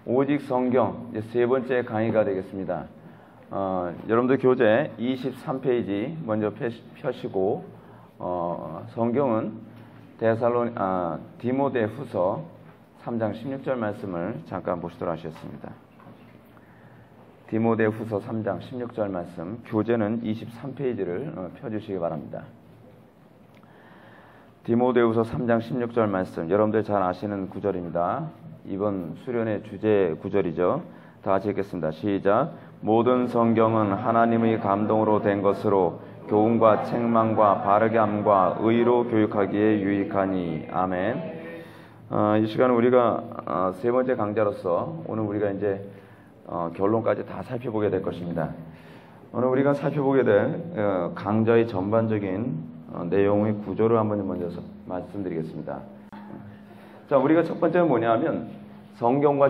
오직 성경 이제 세 번째 강의가 되겠습니다. 여러분들 교재 23페이지 먼저 펴시고 성경은 디모데후서 3장 16절 말씀을 잠깐 보시도록 하겠습니다. 디모데후서 3장 16절 말씀, 교재는 23페이지를 펴주시기 바랍니다. 디모데후서 3장 16절 말씀, 여러분들 잘 아시는 구절입니다. 이번 수련의 주제 구절이죠. 다 같이 읽겠습니다. 시작. 모든 성경은 하나님의 감동으로 된 것으로 교훈과 책망과 바르게 함과 의로 교육하기에 유익하니. 아멘. 이 시간은 우리가 세 번째 강좌로서 오늘 우리가 이제 결론까지 다 살펴보게 될 것입니다. 오늘 우리가 살펴보게 될 강좌의 전반적인 내용의 구조를 한번 먼저 말씀드리겠습니다. 자, 우리가 첫 번째는 뭐냐면 성경과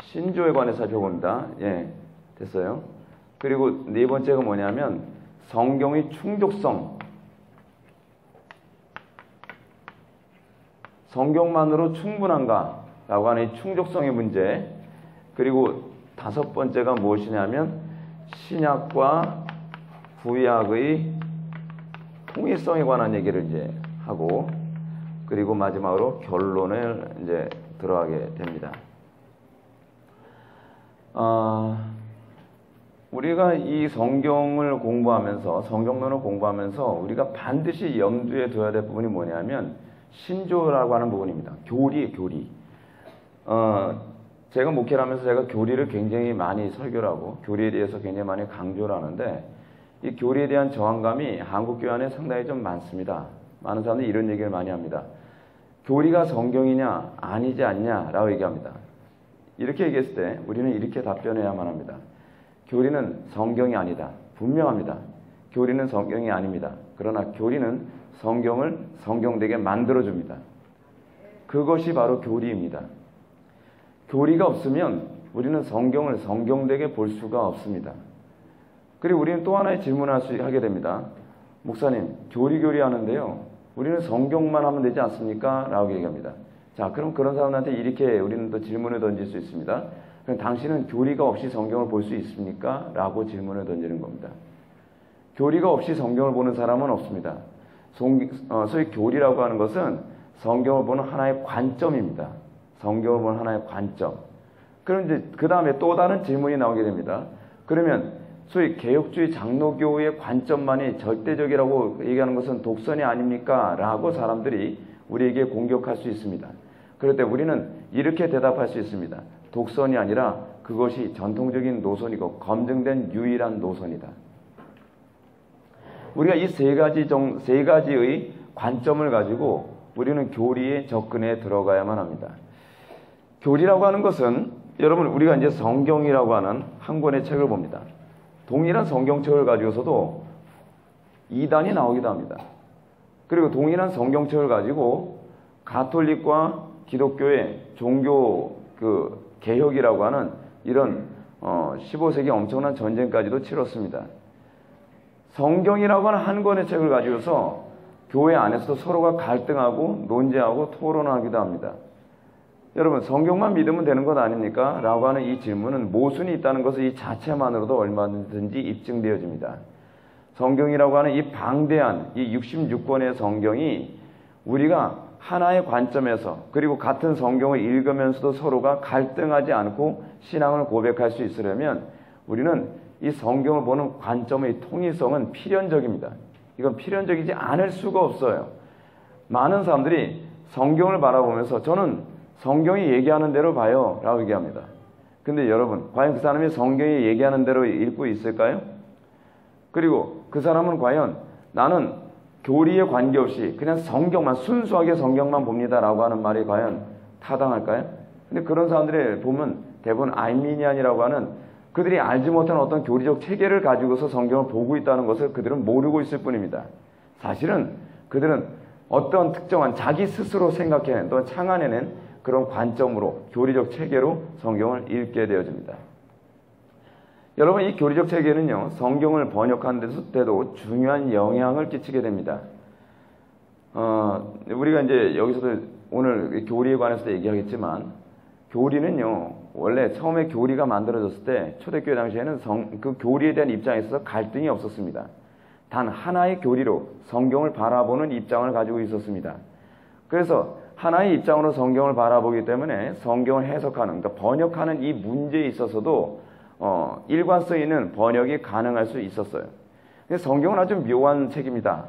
신조에 관해서 살펴봅니다. 예, 됐어요. 그리고 네 번째가 뭐냐면 성경의 충족성, 성경만으로 충분한가 라고 하는 이 충족성의 문제. 그리고 다섯 번째가 무엇이냐면 신약과 구약의 통일성에 관한 얘기를 이제 하고, 그리고 마지막으로 결론을 이제 들어가게 됩니다. 우리가 이 성경을 공부하면서, 성경론을 공부하면서 우리가 반드시 염두에 둬야 될 부분이 뭐냐면 신조라고 하는 부분입니다. 교리. 제가 목회를 하면서 제가 교리를 굉장히 많이 설교를 하고 교리에 대해서 굉장히 많이 강조를 하는데, 이 교리에 대한 저항감이 한국교회 안에 상당히 좀 많습니다. 많은 사람들이 이런 얘기를 많이 합니다. 교리가 성경이냐 아니지 않냐 라고 얘기합니다. 이렇게 얘기했을 때 우리는 이렇게 답변해야만 합니다. 교리는 성경이 아니다. 분명합니다. 교리는 성경이 아닙니다. 그러나 교리는 성경을 성경되게 만들어줍니다. 그것이 바로 교리입니다. 교리가 없으면 우리는 성경을 성경되게 볼 수가 없습니다. 그리고 우리는 또 하나의 질문을 하게 됩니다. 목사님, 교리 하는데요, 우리는 성경만 하면 되지 않습니까? 라고 얘기합니다. 자, 그럼 그런 사람한테 이렇게 우리는 또 질문을 던질 수 있습니다. 그럼 당신은 교리가 없이 성경을 볼 수 있습니까? 라고 질문을 던지는 겁니다. 교리가 없이 성경을 보는 사람은 없습니다. 소위 교리라고 하는 것은 성경을 보는 하나의 관점입니다. 성경을 보는 하나의 관점. 그럼 이제 그 다음에 또 다른 질문이 나오게 됩니다. 그러면 소위 개혁주의 장로교의 관점만이 절대적이라고 얘기하는 것은 독선이 아닙니까? 라고 사람들이 우리에게 공격할 수 있습니다. 그럴 때 우리는 이렇게 대답할 수 있습니다. 독선이 아니라 그것이 전통적인 노선이고 검증된 유일한 노선이다. 우리가 이 세 가지의 관점을 가지고 우리는 교리에 접근해 들어가야만 합니다. 교리라고 하는 것은 여러분, 우리가 이제 성경이라고 하는 한 권의 책을 봅니다. 동일한 성경책을 가지고서도 이단이 나오기도 합니다. 그리고 동일한 성경책을 가지고 가톨릭과 기독교의 종교 개혁이라고 하는 이런 15세기 엄청난 전쟁까지도 치렀습니다. 성경이라고 하는 한 권의 책을 가지고서 교회 안에서도 서로가 갈등하고 논쟁하고 토론하기도 합니다. 여러분, 성경만 믿으면 되는 것 아닙니까? 라고 하는 이 질문은 모순이 있다는 것을 이 자체만으로도 얼마든지 입증되어집니다. 성경이라고 하는 이 방대한 이 66권의 성경이 우리가 하나의 관점에서, 그리고 같은 성경을 읽으면서도 서로가 갈등하지 않고 신앙을 고백할 수 있으려면 우리는 이 성경을 보는 관점의 통일성은 필연적입니다. 이건 필연적이지 않을 수가 없어요. 많은 사람들이 성경을 바라보면서 저는 성경이 얘기하는 대로 봐요 라고 얘기합니다. 근데 여러분, 과연 그 사람이 성경이 얘기하는 대로 읽고 있을까요? 그리고 그 사람은 과연 나는 교리에 관계없이 그냥 성경만, 순수하게 성경만 봅니다 라고 하는 말이 과연 타당할까요? 근데 그런 사람들이 보면 대부분 알미니안이라고 하는, 그들이 알지 못한 어떤 교리적 체계를 가지고서 성경을 보고 있다는 것을 그들은 모르고 있을 뿐입니다. 사실은 그들은 어떤 특정한 자기 스스로 생각해낸 또는 창안해낸 그런 관점으로, 교리적 체계로 성경을 읽게 되어집니다. 여러분, 이 교리적 체계는요, 성경을 번역하는 데도 중요한 영향을 끼치게 됩니다. 우리가 이제 여기서도 오늘 교리에 관해서도 얘기하겠지만, 교리는요, 원래 처음에 교리가 만들어졌을 때 초대교회 당시에는 그 교리에 대한 입장에 있어서 갈등이 없었습니다. 단 하나의 교리로 성경을 바라보는 입장을 가지고 있었습니다. 그래서 하나의 입장으로 성경을 바라보기 때문에 성경을 해석하는, 그러니까 번역하는 이 문제에 있어서도 일관성 있는 번역이 가능할 수 있었어요. 성경은 아주 묘한 책입니다.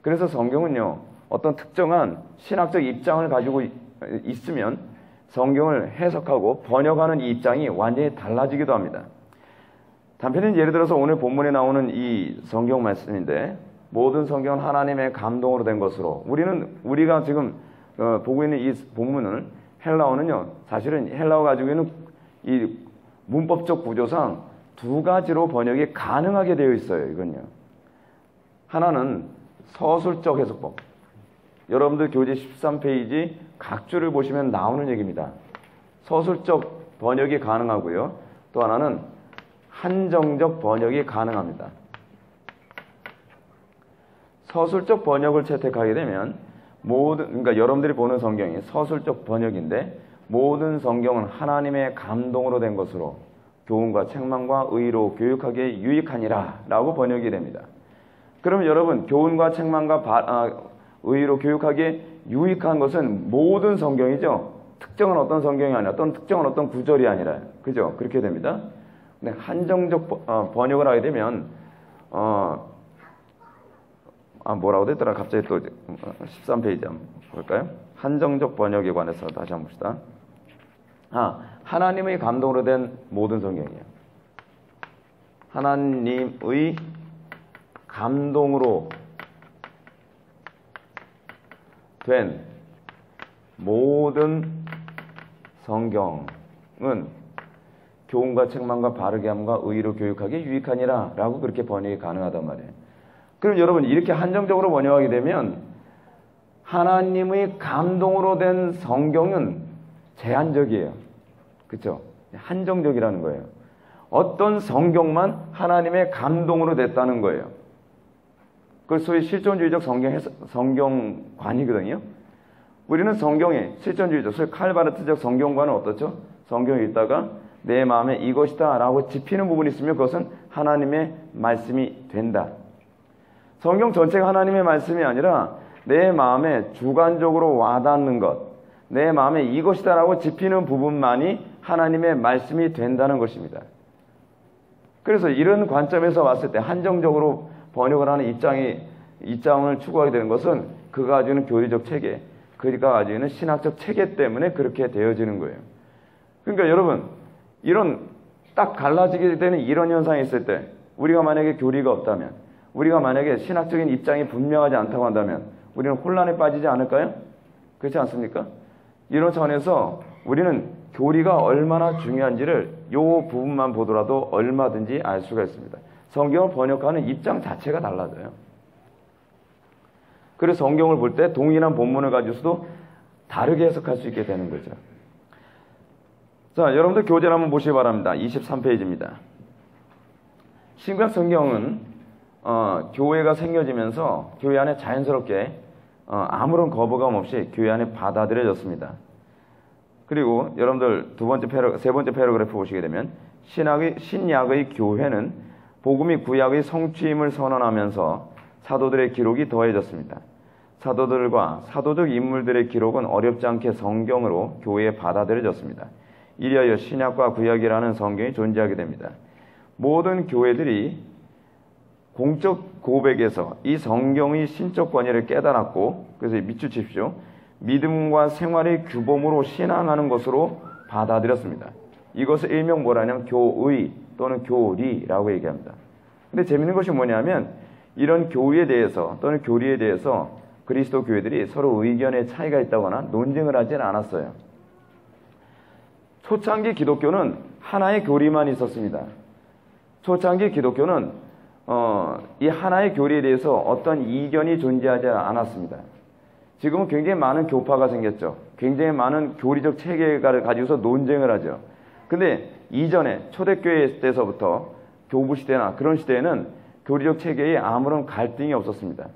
그래서 성경은요, 어떤 특정한 신학적 입장을 가지고 있으면 성경을 해석하고 번역하는 이 입장이 완전히 달라지기도 합니다. 단편은 예를 들어서 오늘 본문에 나오는 이 성경 말씀인데, 모든 성경은 하나님의 감동으로 된 것으로, 우리가 지금 보고 있는 이 본문은 헬라어는요, 사실은 헬라어 가지고 있는 이 문법적 구조상 두 가지로 번역이 가능하게 되어 있어요. 이건요, 하나는 서술적 해석법. 여러분들 교재 13페이지 각 줄을 보시면 나오는 얘기입니다. 서술적 번역이 가능하고요. 또 하나는 한정적 번역이 가능합니다. 서술적 번역을 채택하게 되면 그러니까 여러분들이 보는 성경이 서술적 번역인데, 모든 성경은 하나님의 감동으로 된 것으로 교훈과 책망과 의로 교육하기에 유익하니라 라고 번역이 됩니다. 그러면 여러분, 교훈과 책망과 의로 교육하기에 유익한 것은 모든 성경이죠. 특정한 어떤 성경이 아니라 특정한 어떤 구절이 아니라, 그죠? 그렇게 됩니다. 근데 한정적 번역을 하게 되면 뭐라고 됐더라? 갑자기 또 13페이지 한번 볼까요? 한정적 번역에 관해서 다시 한번 봅시다. 하나님의 감동으로 된 모든 성경이에요. 하나님의 감동으로 된 모든 성경은 교훈과 책망과 바르게 함과 의로 교육하기에 유익하니라 라고 그렇게 번역이 가능하단 말이에요. 그럼 여러분, 이렇게 한정적으로 번역하게 되면 하나님의 감동으로 된 성경은 제한적이에요. 그렇죠? 한정적이라는 거예요. 어떤 성경만 하나님의 감동으로 됐다는 거예요. 그걸 소위 실존주의적 성경관이거든요. 우리는 성경에 실존주의적, 소위 칼바르트적 성경관은 어떻죠? 성경을 읽다가 내 마음에 이것이다 라고 짚히는 부분이 있으면 그것은 하나님의 말씀이 된다. 성경 전체가 하나님의 말씀이 아니라 내 마음에 주관적으로 와닿는 것, 내 마음에 이것이다 라고 짚히는 부분만이 하나님의 말씀이 된다는 것입니다. 그래서 이런 관점에서 봤을 때 한정적으로 번역을 하는 입장을 추구하게 되는 것은 그가 가지고 있는 교리적 체계, 그가 가지고 있는 신학적 체계 때문에 그렇게 되어지는 거예요. 그러니까 여러분, 이런 딱 갈라지게 되는 이런 현상이 있을 때, 우리가 만약에 교리가 없다면, 우리가 만약에 신학적인 입장이 분명하지 않다고 한다면 우리는 혼란에 빠지지 않을까요? 그렇지 않습니까? 이런 차원에서 우리는 교리가 얼마나 중요한지를 이 부분만 보더라도 얼마든지 알 수가 있습니다. 성경을 번역하는 입장 자체가 달라져요. 그래서 성경을 볼 때 동일한 본문을 가지고서도 다르게 해석할 수 있게 되는 거죠. 자, 여러분들 교재를 한번 보시기 바랍니다. 23페이지입니다. 신구약 성경은 교회가 생겨지면서 교회 안에 자연스럽게 아무런 거부감 없이 교회 안에 받아들여졌습니다. 그리고 여러분들 세 번째 패러그래프 보시게 되면 신약의 교회는 복음이 구약의 성취임을 선언하면서 사도들의 기록이 더해졌습니다. 사도들과 사도적 인물들의 기록은 어렵지 않게 성경으로 교회에 받아들여졌습니다. 이리하여 신약과 구약이라는 성경이 존재하게 됩니다. 모든 교회들이 공적 고백에서 이 성경의 신적 권위를 깨달았고, 그래서 밑줄 믿음과 생활의 규범으로 신앙하는 것으로 받아들였습니다. 이것을 일명 뭐라냐면 교의 또는 교리라고 얘기합니다. 근데 재밌는 것이 뭐냐면 이런 교리에 대해서 또는 교리에 대해서 그리스도 교회들이 서로 의견의 차이가 있다거나 논쟁을 하지는 않았어요. 초창기 기독교는 하나의 교리만 있었습니다. 초창기 기독교는 이 하나의 교리에 대해서 어떤 이견이 존재하지 않았습니다. 지금은 굉장히 많은 교파가 생겼죠. 굉장히 많은 교리적 체계를 가지고서 논쟁을 하죠. 근데 이전에 초대교회 때서부터 교부 시대나 그런 시대에는 교리적 체계에 아무런 갈등이 없었습니다.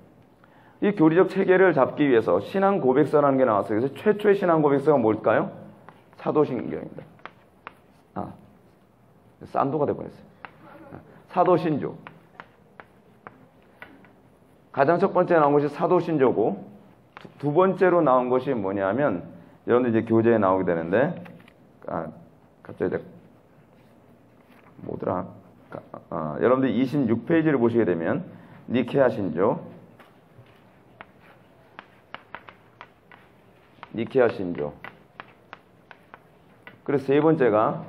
이 교리적 체계를 잡기 위해서 신앙 고백서라는 게 나왔어요. 그래서 최초의 신앙 고백서가 뭘까요? 사도신경입니다. 산도가 돼버렸어요. 사도신조. 가장 첫 번째 나온 것이 사도신조고, 두 번째로 나온 것이 뭐냐면, 여러분들 이제 교재에 나오게 되는데, 갑자기 뭐더라? 여러분들 26페이지를 보시게 되면, 니케아 신조, 니케아 신조. 그래서 세 번째가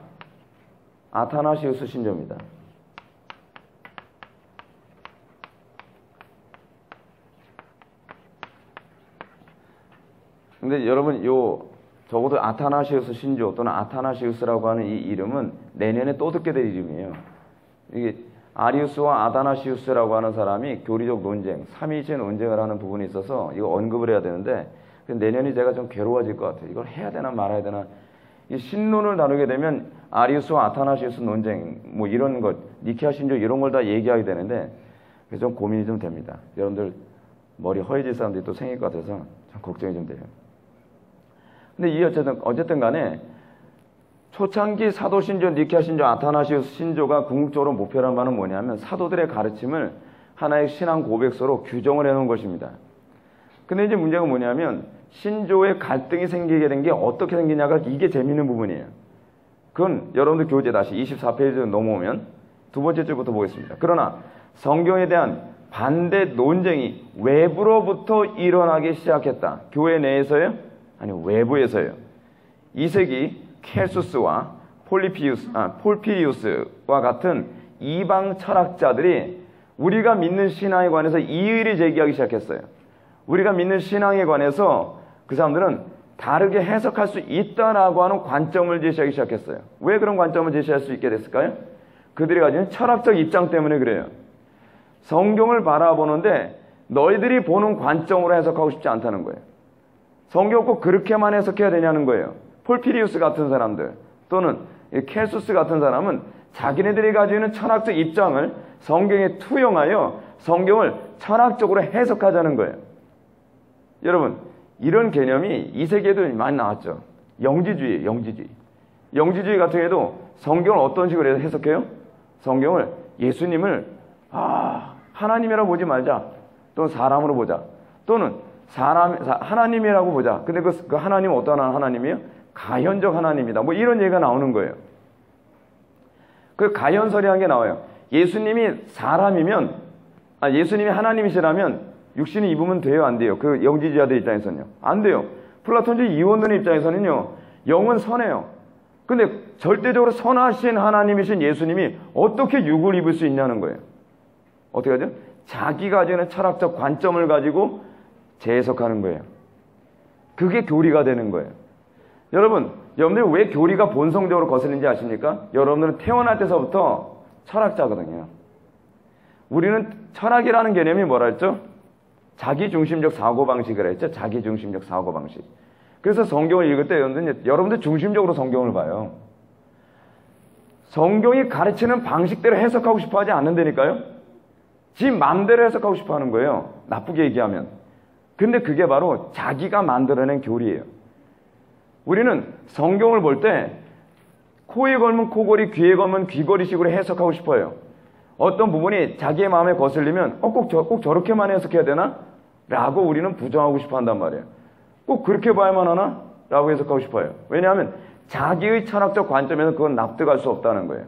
아타나시우스 신조입니다. 근데 여러분 적어도 아타나시우스 신조 또는 아타나시우스라고 하는 이 이름은 내년에 또 듣게 될 이름이에요. 이게 아리우스와 아타나시우스라고 하는 사람이 교리적 논쟁, 삼위일체 논쟁을 하는 부분이 있어서 이거 언급을 해야 되는데 내년이 제가 좀 괴로워질 것 같아요. 이걸 해야 되나 말아야 되나. 이 신론을 다루게 되면 아리우스와 아타나시우스 논쟁 뭐 이런 것, 니케아 신조 이런 걸 다 얘기하게 되는데 그래서 좀 고민이 좀 됩니다. 여러분들 머리 허해질 사람들이 또 생길 것 같아서 좀 걱정이 좀 돼요. 근데 이 어쨌든 간에 초창기 사도신조, 니케아 신조, 아타나시우스 신조가 궁극적으로 목표란 바는 뭐냐면 사도들의 가르침을 하나의 신앙 고백서로 규정을 해놓은 것입니다. 근데 이제 문제가 뭐냐면 신조의 갈등이 생기게 된 게 어떻게 생기냐가 이게 재밌는 부분이에요. 그건 여러분들 교재 다시 24페이지 넘어오면 두 번째 줄부터 보겠습니다. 그러나 성경에 대한 반대 논쟁이 외부로부터 일어나기 시작했다. 교회 내에서요? 아니 외부에서요. 이 세기 켈수스와 폴피리우스와 같은 이방 철학자들이 우리가 믿는 신앙에 관해서 이의를 제기하기 시작했어요. 우리가 믿는 신앙에 관해서 그 사람들은 다르게 해석할 수 있다라고 하는 관점을 제시하기 시작했어요. 왜 그런 관점을 제시할 수 있게 됐을까요? 그들이 가진 철학적 입장 때문에 그래요. 성경을 바라보는데 너희들이 보는 관점으로 해석하고 싶지 않다는 거예요. 성경 꼭 그렇게만 해석해야 되냐는 거예요. 폴피리우스 같은 사람들 또는 켈수스 같은 사람은 자기네들이 가지고 있는 철학적 입장을 성경에 투영하여 성경을 철학적으로 해석하자는 거예요. 여러분 이런 개념이 이 세계에도 많이 나왔죠. 영지주의. 영지주의 같은 경우에도 성경을 어떤 식으로 해석해요? 성경을 예수님을 하나님이라고 보지 말자. 또는 사람으로 보자. 또는 하나님이라고 보자. 근데 그 하나님은 어떤 하나님이에요? 가현적 하나님이다. 뭐 이런 얘기가 나오는 거예요. 그 가현설이라는 게 나와요. 예수님이 예수님이 하나님이시라면 육신을 입으면 돼요, 안 돼요? 그 영지주의자들 입장에서는요. 안 돼요. 플라톤주의 이원론의 입장에서는요. 영은 선해요. 근데 절대적으로 선하신 하나님이신 예수님이 어떻게 육을 입을 수 있냐는 거예요. 어떻게 하죠? 자기가 가지고 있는 철학적 관점을 가지고 재해석하는 거예요. 그게 교리가 되는 거예요. 여러분들 왜 교리가 본성적으로 거슬리는지 아십니까? 여러분들은 태어날 때서부터 철학자거든요. 우리는 철학이라는 개념이 뭐라 했죠? 자기중심적 사고방식이라 했죠. 자기중심적 사고방식. 그래서 성경을 읽을 때 여러분들 중심적으로 성경을 봐요. 성경이 가르치는 방식대로 해석하고 싶어 하지 않는다니까요. 지 마음대로 해석하고 싶어 하는 거예요. 나쁘게 얘기하면. 근데 그게 바로 자기가 만들어낸 교리예요. 우리는 성경을 볼 때 코에 걸면 코걸이, 귀에 걸면 귀걸이식으로 해석하고 싶어요. 어떤 부분이 자기의 마음에 거슬리면 꼭 저렇게만 해석해야 되나? 라고 우리는 부정하고 싶어 한단 말이에요. 꼭 그렇게 봐야만 하나? 라고 해석하고 싶어요. 왜냐하면 자기의 철학적 관점에서 그건 납득할 수 없다는 거예요.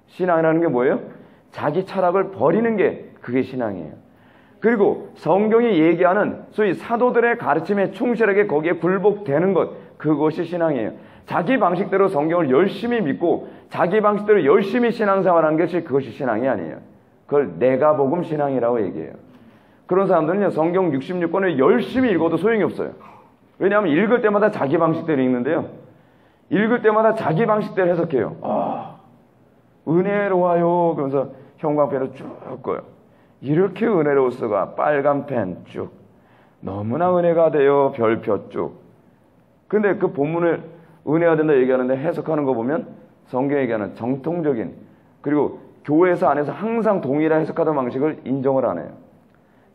신앙이라는 게 뭐예요? 자기 철학을 버리는 게 그게 신앙이에요. 그리고 성경이 얘기하는 소위 사도들의 가르침에 충실하게 거기에 굴복되는 것, 그것이 신앙이에요. 자기 방식대로 성경을 열심히 믿고 자기 방식대로 열심히 신앙생활하는 것이 그것이 신앙이 아니에요. 그걸 내가 복음 신앙이라고 얘기해요. 그런 사람들은요, 성경 66권을 열심히 읽어도 소용이 없어요. 왜냐하면 읽을 때마다 자기 방식대로 읽는데요. 읽을 때마다 자기 방식대로 해석해요. 은혜로워요. 그러면서 형광펜을 쭉 꺼요. 이렇게 은혜로울 수가. 빨간 펜 쭉. 너무나 은혜가 돼요. 별표 쭉. 근데 그 본문을 은혜가 된다 얘기하는데 해석하는 거 보면 성경에 얘기하는 정통적인, 그리고 교회에서 안에서 항상 동일한 해석하던 방식을 인정을 안 해요.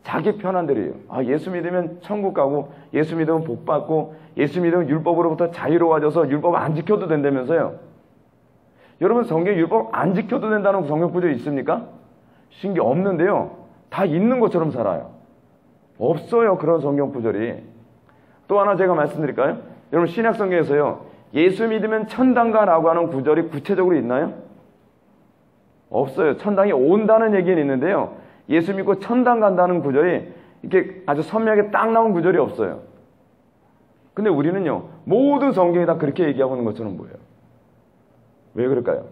자기 편한대로예요. 예수 믿으면 천국 가고, 예수 믿으면 복 받고, 예수 믿으면 율법으로부터 자유로워져서 율법 안 지켜도 된다면서요. 여러분, 성경 율법 안 지켜도 된다는 성경 구절이 있습니까? 신기 없는데요. 다 있는 것처럼 살아요. 없어요, 그런 성경 구절이. 또 하나 제가 말씀드릴까요? 여러분, 신약 성경에서요, 예수 믿으면 천당 가라고 하는 구절이 구체적으로 있나요? 없어요. 천당이 온다는 얘기는 있는데요. 예수 믿고 천당 간다는 구절이 이렇게 아주 선명하게 딱 나온 구절이 없어요. 근데 우리는요, 모든 성경이 다 그렇게 얘기하고 있는 것처럼 보여요. 왜 그럴까요?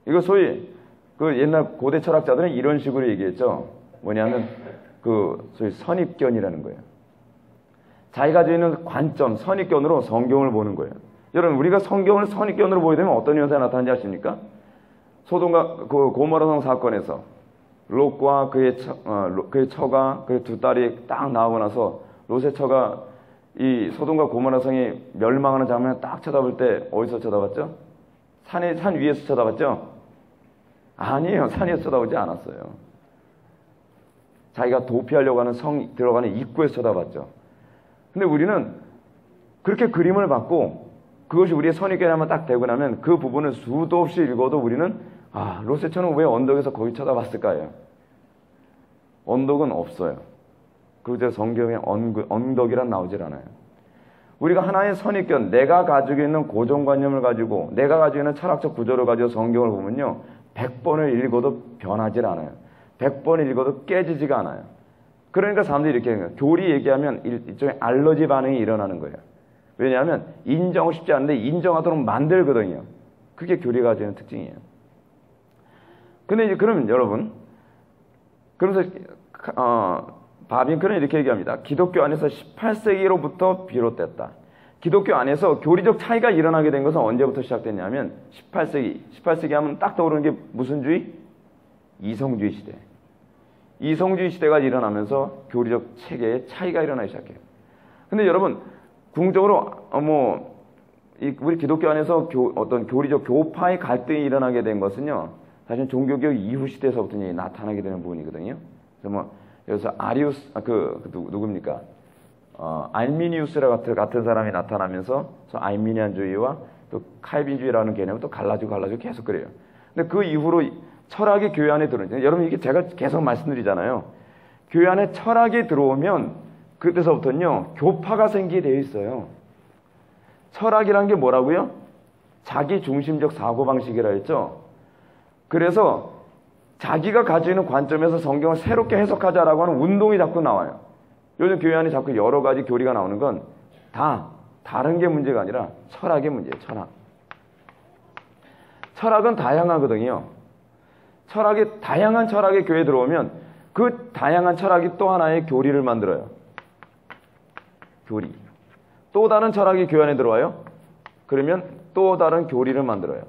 이거 소위 그 옛날 고대 철학자들은 이런 식으로 얘기했죠. 뭐냐면 그 소위 선입견이라는 거예요. 자기가 가지고 있는 관점, 선입견으로 성경을 보는 거예요. 여러분, 우리가 성경을 선입견으로 보게 되면 어떤 현상이 나타나는지 아십니까? 소돔과 그 고모라성 사건에서 롯과 그의 처가 그 두 딸이 딱 나오고 나서 롯의 처가 이 소돔과 고모라성이 멸망하는 장면을 딱 쳐다볼 때 어디서 쳐다봤죠? 산 위에서 쳐다봤죠? 아니에요. 산에서 쳐다보지 않았어요. 자기가 도피하려고 하는 성 들어가는 입구에서 쳐다봤죠. 근데 우리는 그렇게 그림을 받고 그것이 우리의 선입견에만 딱 되고 나면 그 부분을 수도 없이 읽어도 우리는 롯의 처는 왜 언덕에서 거기 쳐다봤을까요? 언덕은 없어요. 그저 성경에 언덕이란 나오질 않아요. 우리가 하나의 선입견, 내가 가지고 있는 고정관념을 가지고 내가 가지고 있는 철학적 구조를 가지고 성경을 보면요, 100번을 읽어도 변하질 않아요. 100번 읽어도 깨지지가 않아요. 그러니까 사람들이 이렇게 해요. 교리 얘기하면 일종의 알러지 반응이 일어나는 거예요. 왜냐하면 인정을 쉽지 않은데 인정하도록 만들거든요. 그게 교리가 가지는 특징이에요. 근데 이제 그러면 여러분, 그러면서 바빙크는 이렇게 얘기합니다. 기독교 안에서 18세기로부터 비롯됐다. 기독교 안에서 교리적 차이가 일어나게 된 것은 언제부터 시작됐냐면 18세기. 18세기 하면 딱 떠오르는 게 무슨 주의? 이성주의 시대. 이성주의 시대가 일어나면서 교리적 체계의 차이가 일어나기 시작해요. 근데 여러분, 궁극적으로 우리 기독교 안에서 어떤 교리적 교파의 갈등이 일어나게 된 것은요, 사실 종교개혁 이후 시대에서부터 나타나게 되는 부분이거든요. 그래서 여기서 누굽니까? 알미니우스 같은 사람이 나타나면서 알미니안주의와 또 칼빈주의라는 개념을 또 갈라지고 계속 그래요. 근데 그 이후로 철학이 교회 안에 들어오죠. 여러분, 이게 제가 계속 말씀드리잖아요. 교회 안에 철학이 들어오면 그때서부터는요, 교파가 생기게 되어 있어요. 철학이란 게 뭐라고요? 자기 중심적 사고방식이라 했죠. 그래서 자기가 가지고 있는 관점에서 성경을 새롭게 해석하자라고 하는 운동이 자꾸 나와요. 요즘 교회 안에 자꾸 여러 가지 교리가 나오는 건 다 다른 게 문제가 아니라 철학의 문제예요. 철학은 다양하거든요. 다양한 철학의 교회에 들어오면 그 다양한 철학이 또 하나의 교리를 만들어요. 교리. 또 다른 철학이 교회 안에 들어와요. 그러면 또 다른 교리를 만들어요.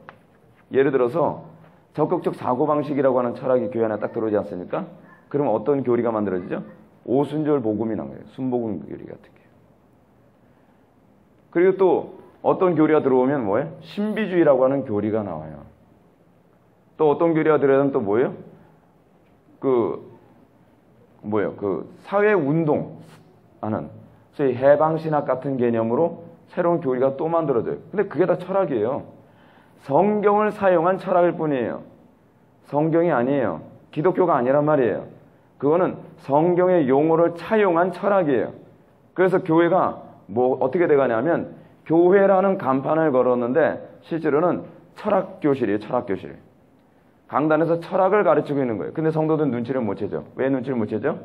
예를 들어서 적극적 사고방식이라고 하는 철학이 교회 안에 딱 들어오지 않습니까? 그러면 어떤 교리가 만들어지죠? 오순절 복음이 나온 거예요. 순복음 교리 같은 게. 그리고 또 어떤 교리가 들어오면 뭐예요? 신비주의라고 하는 교리가 나와요. 또 어떤 교리가 들어오면 또 뭐예요? 사회운동 하는 소위 해방신학 같은 개념으로 새로운 교리가 또 만들어져요. 근데 그게 다 철학이에요. 성경을 사용한 철학일 뿐이에요. 성경이 아니에요. 기독교가 아니란 말이에요. 그거는 성경의 용어를 차용한 철학이에요. 그래서 교회가 어떻게 돼가냐면 교회라는 간판을 걸었는데 실제로는 철학교실이에요. 철학교실. 강단에서 철학을 가르치고 있는 거예요. 근데 성도들은 눈치를 못 채죠. 왜 눈치를 못 채죠?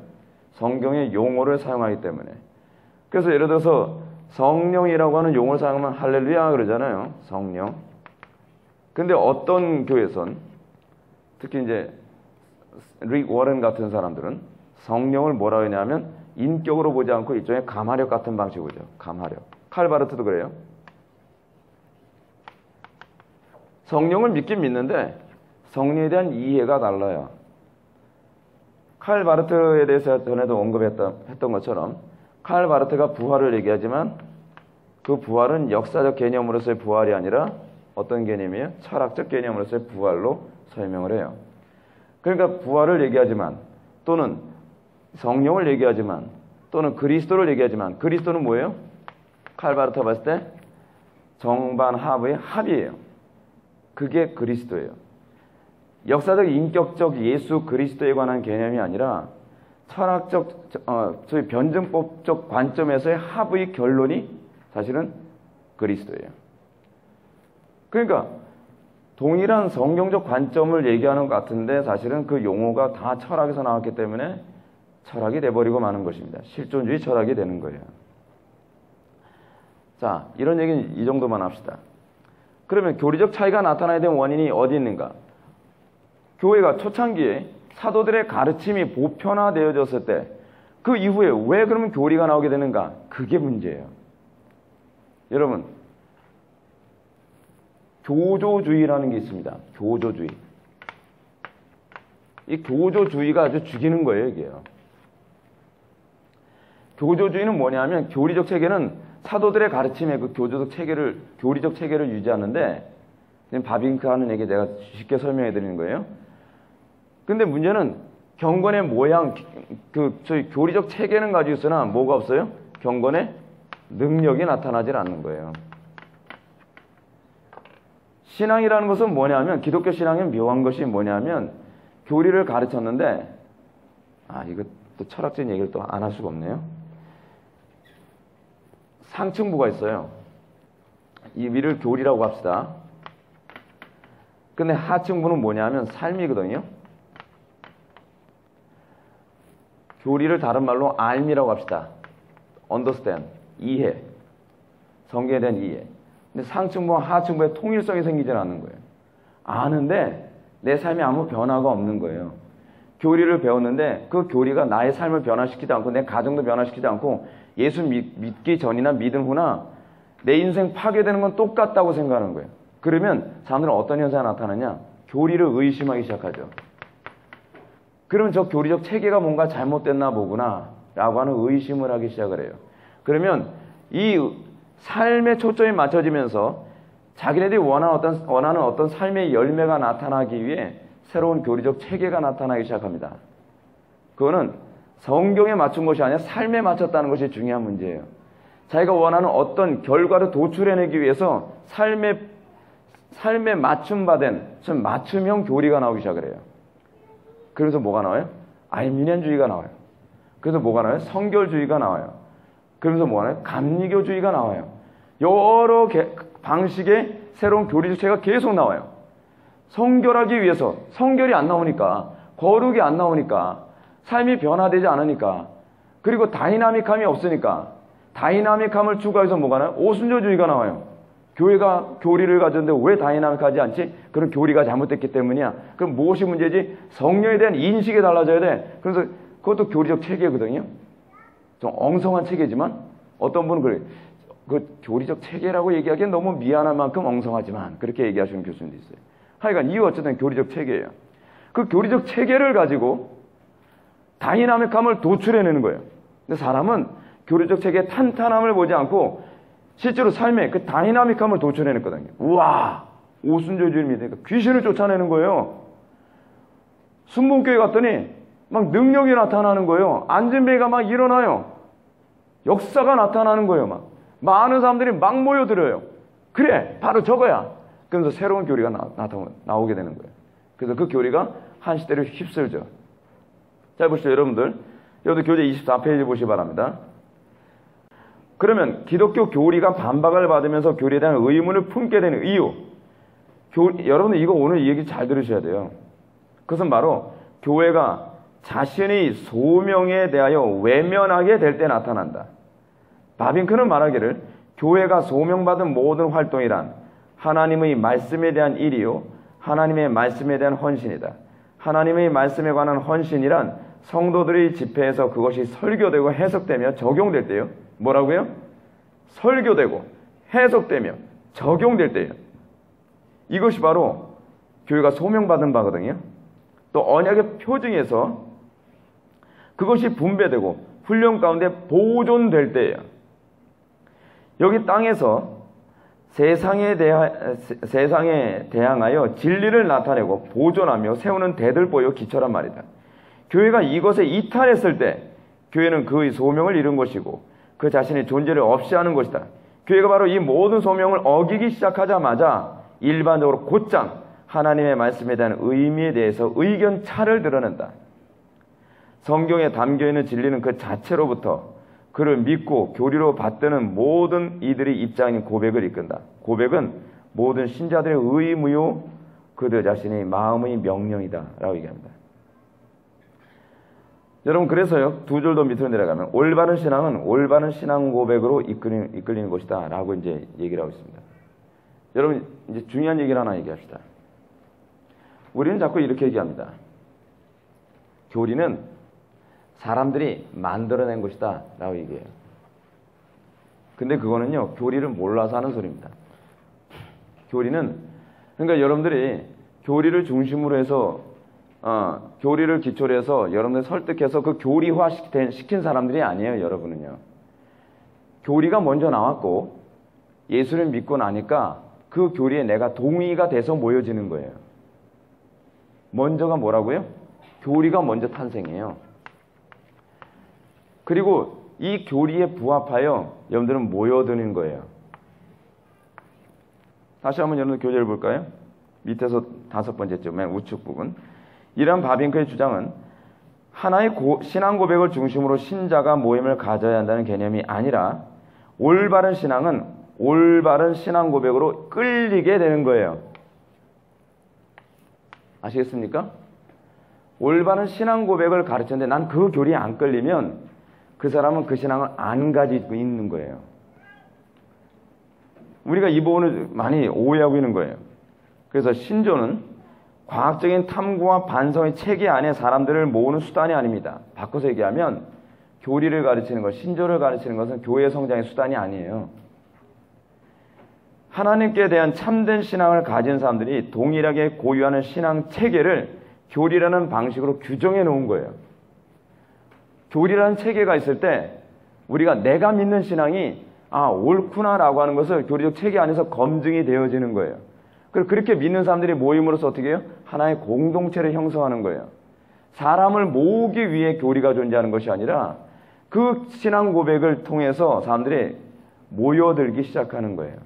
성경의 용어를 사용하기 때문에. 그래서 예를 들어서 성령이라고 하는 용어를 사용하면 할렐루야 그러잖아요. 성령. 근데 어떤 교회선, 특히 이제 릭 워런 같은 사람들은 성령을 뭐라고 하냐면 인격으로 보지 않고 일종의 감화력 같은 방식으로 보죠. 감화력. 칼바르트도 그래요. 성령을 믿긴 믿는데 성령에 대한 이해가 달라요. 칼바르트에 대해서 전에도 언급했던 것처럼 칼바르트가 부활을 얘기하지만 그 부활은 역사적 개념으로서의 부활이 아니라 어떤 개념이에요? 철학적 개념으로서의 부활로 설명을 해요. 그러니까 부활을 얘기하지만 또는 성령을 얘기하지만 또는 그리스도를 얘기하지만 그리스도는 뭐예요? 칼바르타 봤을 때 정반합의 합이에요. 그게 그리스도예요. 역사적 인격적 예수 그리스도에 관한 개념이 아니라 철학적 저희 변증법적 관점에서의 합의 결론이 사실은 그리스도예요. 그러니까 동일한 성경적 관점을 얘기하는 것 같은데 사실은 그 용어가 다 철학에서 나왔기 때문에 철학이 돼버리고 마는 것입니다. 실존주의 철학이 되는 거예요. 자, 이런 얘기는 이 정도만 합시다. 그러면 교리적 차이가 나타나야 되는 원인이 어디 있는가? 교회가 초창기에 사도들의 가르침이 보편화되어졌을 때 그 이후에 왜 그러면 교리가 나오게 되는가? 그게 문제예요. 여러분, 교조주의라는 게 있습니다. 교조주의. 이 교조주의가 아주 죽이는 거예요, 이게요. 교조주의는 뭐냐면 교리적 체계는 사도들의 가르침에 그 교리적 체계를 유지하는데 바빙크 하는 얘기 내가 쉽게 설명해 드리는 거예요. 근데 문제는 경건의 모양, 저희 교리적 체계는 가지고 있으나 뭐가 없어요? 경건의 능력이 나타나질 않는 거예요. 신앙이라는 것은 뭐냐면 기독교 신앙의 묘한 것이 뭐냐면 교리를 가르쳤는데 이거 또 철학적인 얘기를 또 안 할 수가 없네요. 상층부가 있어요. 이 위를 교리라고 합시다. 근데 하층부는 뭐냐면 삶이거든요. 교리를 다른 말로 알미라고 합시다. understand, 이해. 성경에 대한 이해. 근데 상층부와 하층부의 통일성이 생기질 않는 거예요. 아는데 내 삶에 아무 변화가 없는 거예요. 교리를 배웠는데 그 교리가 나의 삶을 변화시키지 않고 내 가정도 변화시키지 않고 예수 믿기 전이나 믿은 후나 내 인생 파괴되는 건 똑같다고 생각하는 거예요. 그러면 사람들은 어떤 현상이 나타나냐? 교리를 의심하기 시작하죠. 그러면 저 교리적 체계가 뭔가 잘못됐나 보구나 라고 하는 의심을 하기 시작을 해요. 그러면 이 삶의 초점이 맞춰지면서 자기네들이 원하는 어떤 삶의 열매가 나타나기 위해 새로운 교리적 체계가 나타나기 시작합니다. 그거는 성경에 맞춘 것이 아니라 삶에 맞췄다는 것이 중요한 문제예요. 자기가 원하는 어떤 결과를 도출해내기 위해서 삶에 맞춤받은 맞춤형 교리가 나오기 시작을 해요. 그래서 뭐가 나와요? 알미니안주의가 나와요. 그래서 뭐가 나와요? 성결주의가 나와요. 그러면서 뭐가 나와요? 감리교주의가 나와요. 여러 방식의 새로운 교리적 체계가 계속 나와요. 성결하기 위해서 성결이 안 나오니까 거룩이 안 나오니까 삶이 변화되지 않으니까 그리고 다이나믹함이 없으니까 다이나믹함을 추구해서 뭐가 나와요? 오순절주의가 나와요. 교회가 교리를 가졌는데 왜 다이나믹하지 않지? 그런 교리가 잘못됐기 때문이야. 그럼 무엇이 문제지? 성령에 대한 인식이 달라져야 돼. 그래서 그것도 교리적 체계거든요. 좀 엉성한 체계지만 어떤 분은 그래. 그 교리적 체계라고 얘기하기엔 너무 미안한 만큼 엉성하지만 그렇게 얘기하시는 교수님도 있어요. 하여간 이유 어쨌든 교리적 체계예요. 그 교리적 체계를 가지고 다이나믹함을 도출해내는 거예요. 근데 사람은 교리적 체계의 탄탄함을 보지 않고 실제로 삶에 그 다이나믹함을 도출해냈거든요. 우와! 오순절주의를 믿으니까 귀신을 쫓아내는 거예요. 순복음교회 갔더니 막 능력이 나타나는 거예요. 안진배가 막 일어나요. 역사가 나타나는 거예요. 막 많은 사람들이 막 모여들어요. 그래! 바로 저거야! 그러면서 새로운 교리가 나오게 되는 거예요. 그래서 그 교리가 한 시대를 휩쓸죠. 자, 보시죠, 여러분들. 여기도 교재 24페이지 보시기 바랍니다. 그러면 기독교 교리가 반박을 받으면서 교리에 대한 의문을 품게 되는 이유. 여러분들 이거 오늘 이 얘기 잘 들으셔야 돼요. 그것은 바로 교회가 자신의 소명에 대하여 외면하게 될 때 나타난다. 바빙크는 말하기를 교회가 소명받은 모든 활동이란 하나님의 말씀에 대한 일이요 하나님의 말씀에 대한 헌신이다. 하나님의 말씀에 관한 헌신이란 성도들의 집회에서 그것이 설교되고 해석되며 적용될 때요. 뭐라고요? 설교되고 해석되며 적용될 때예요. 이것이 바로 교회가 소명받은 바거든요. 또 언약의 표징에서 그것이 분배되고 훈련 가운데 보존될 때예요. 여기 땅에서 세상에 대항하여 진리를 나타내고 보존하며 세우는 대들보요 기초란 말이다. 교회가 이것에 이탈했을 때 교회는 그의 소명을 잃은 것이고 그 자신의 존재를 없이 하는 것이다. 교회가 바로 이 모든 소명을 어기기 시작하자마자 일반적으로 곧장 하나님의 말씀에 대한 의미에 대해서 의견 차를 드러낸다. 성경에 담겨있는 진리는 그 자체로부터 그를 믿고 교리로 받드는 모든 이들의 입장인 고백을 이끈다. 고백은 모든 신자들의 의무요 그들 자신의 마음의 명령이다 라고 얘기합니다. 여러분, 그래서요, 두 줄 더 밑으로 내려가면 올바른 신앙은 올바른 신앙 고백으로 이끌리는 것이다 라고 이제 얘기를 하고 있습니다. 여러분, 이제 중요한 얘기를 하나 얘기합시다. 우리는 자꾸 이렇게 얘기합니다. 교리는 사람들이 만들어낸 것이다 라고 얘기해요. 근데 그거는요, 교리를 몰라서 하는 소리입니다. 교리는, 그러니까 여러분들이 교리를 중심으로 해서 교리를 기초로 해서 여러분들 설득해서 그 교리화 시킨 사람들이 아니에요. 여러분은요, 교리가 먼저 나왔고 예수를 믿고 나니까 그 교리에 내가 동의가 돼서 모여지는 거예요. 먼저가 뭐라고요? 교리가 먼저 탄생해요. 그리고 이 교리에 부합하여 여러분들은 모여드는 거예요. 다시 한번 여러분들 교재를 볼까요? 밑에서 5번째죠. 맨 우측 부분. 이러한 바빙크의 주장은 하나의 신앙 고백을 중심으로 신자가 모임을 가져야 한다는 개념이 아니라 올바른 신앙은 올바른 신앙 고백으로 끌리게 되는 거예요. 아시겠습니까? 올바른 신앙 고백을 가르쳤는데 난 그 교리에 안 끌리면 그 사람은 그 신앙을 안 가지고 있는 거예요. 우리가 이 부분을 많이 오해하고 있는 거예요. 그래서 신조는 과학적인 탐구와 반성의 체계 안에 사람들을 모으는 수단이 아닙니다. 바꿔서 얘기하면 교리를 가르치는 것, 신조를 가르치는 것은 교회 성장의 수단이 아니에요. 하나님께 대한 참된 신앙을 가진 사람들이 동일하게 고유하는 신앙 체계를 교리라는 방식으로 규정해 놓은 거예요. 교리라는 체계가 있을 때 우리가 내가 믿는 신앙이 옳구나라고 하는 것을 교리적 체계 안에서 검증이 되어지는 거예요. 그렇게 믿는 사람들이 모임으로써 어떻게 해요? 하나의 공동체를 형성하는 거예요. 사람을 모으기 위해 교리가 존재하는 것이 아니라 그 신앙 고백을 통해서 사람들이 모여들기 시작하는 거예요.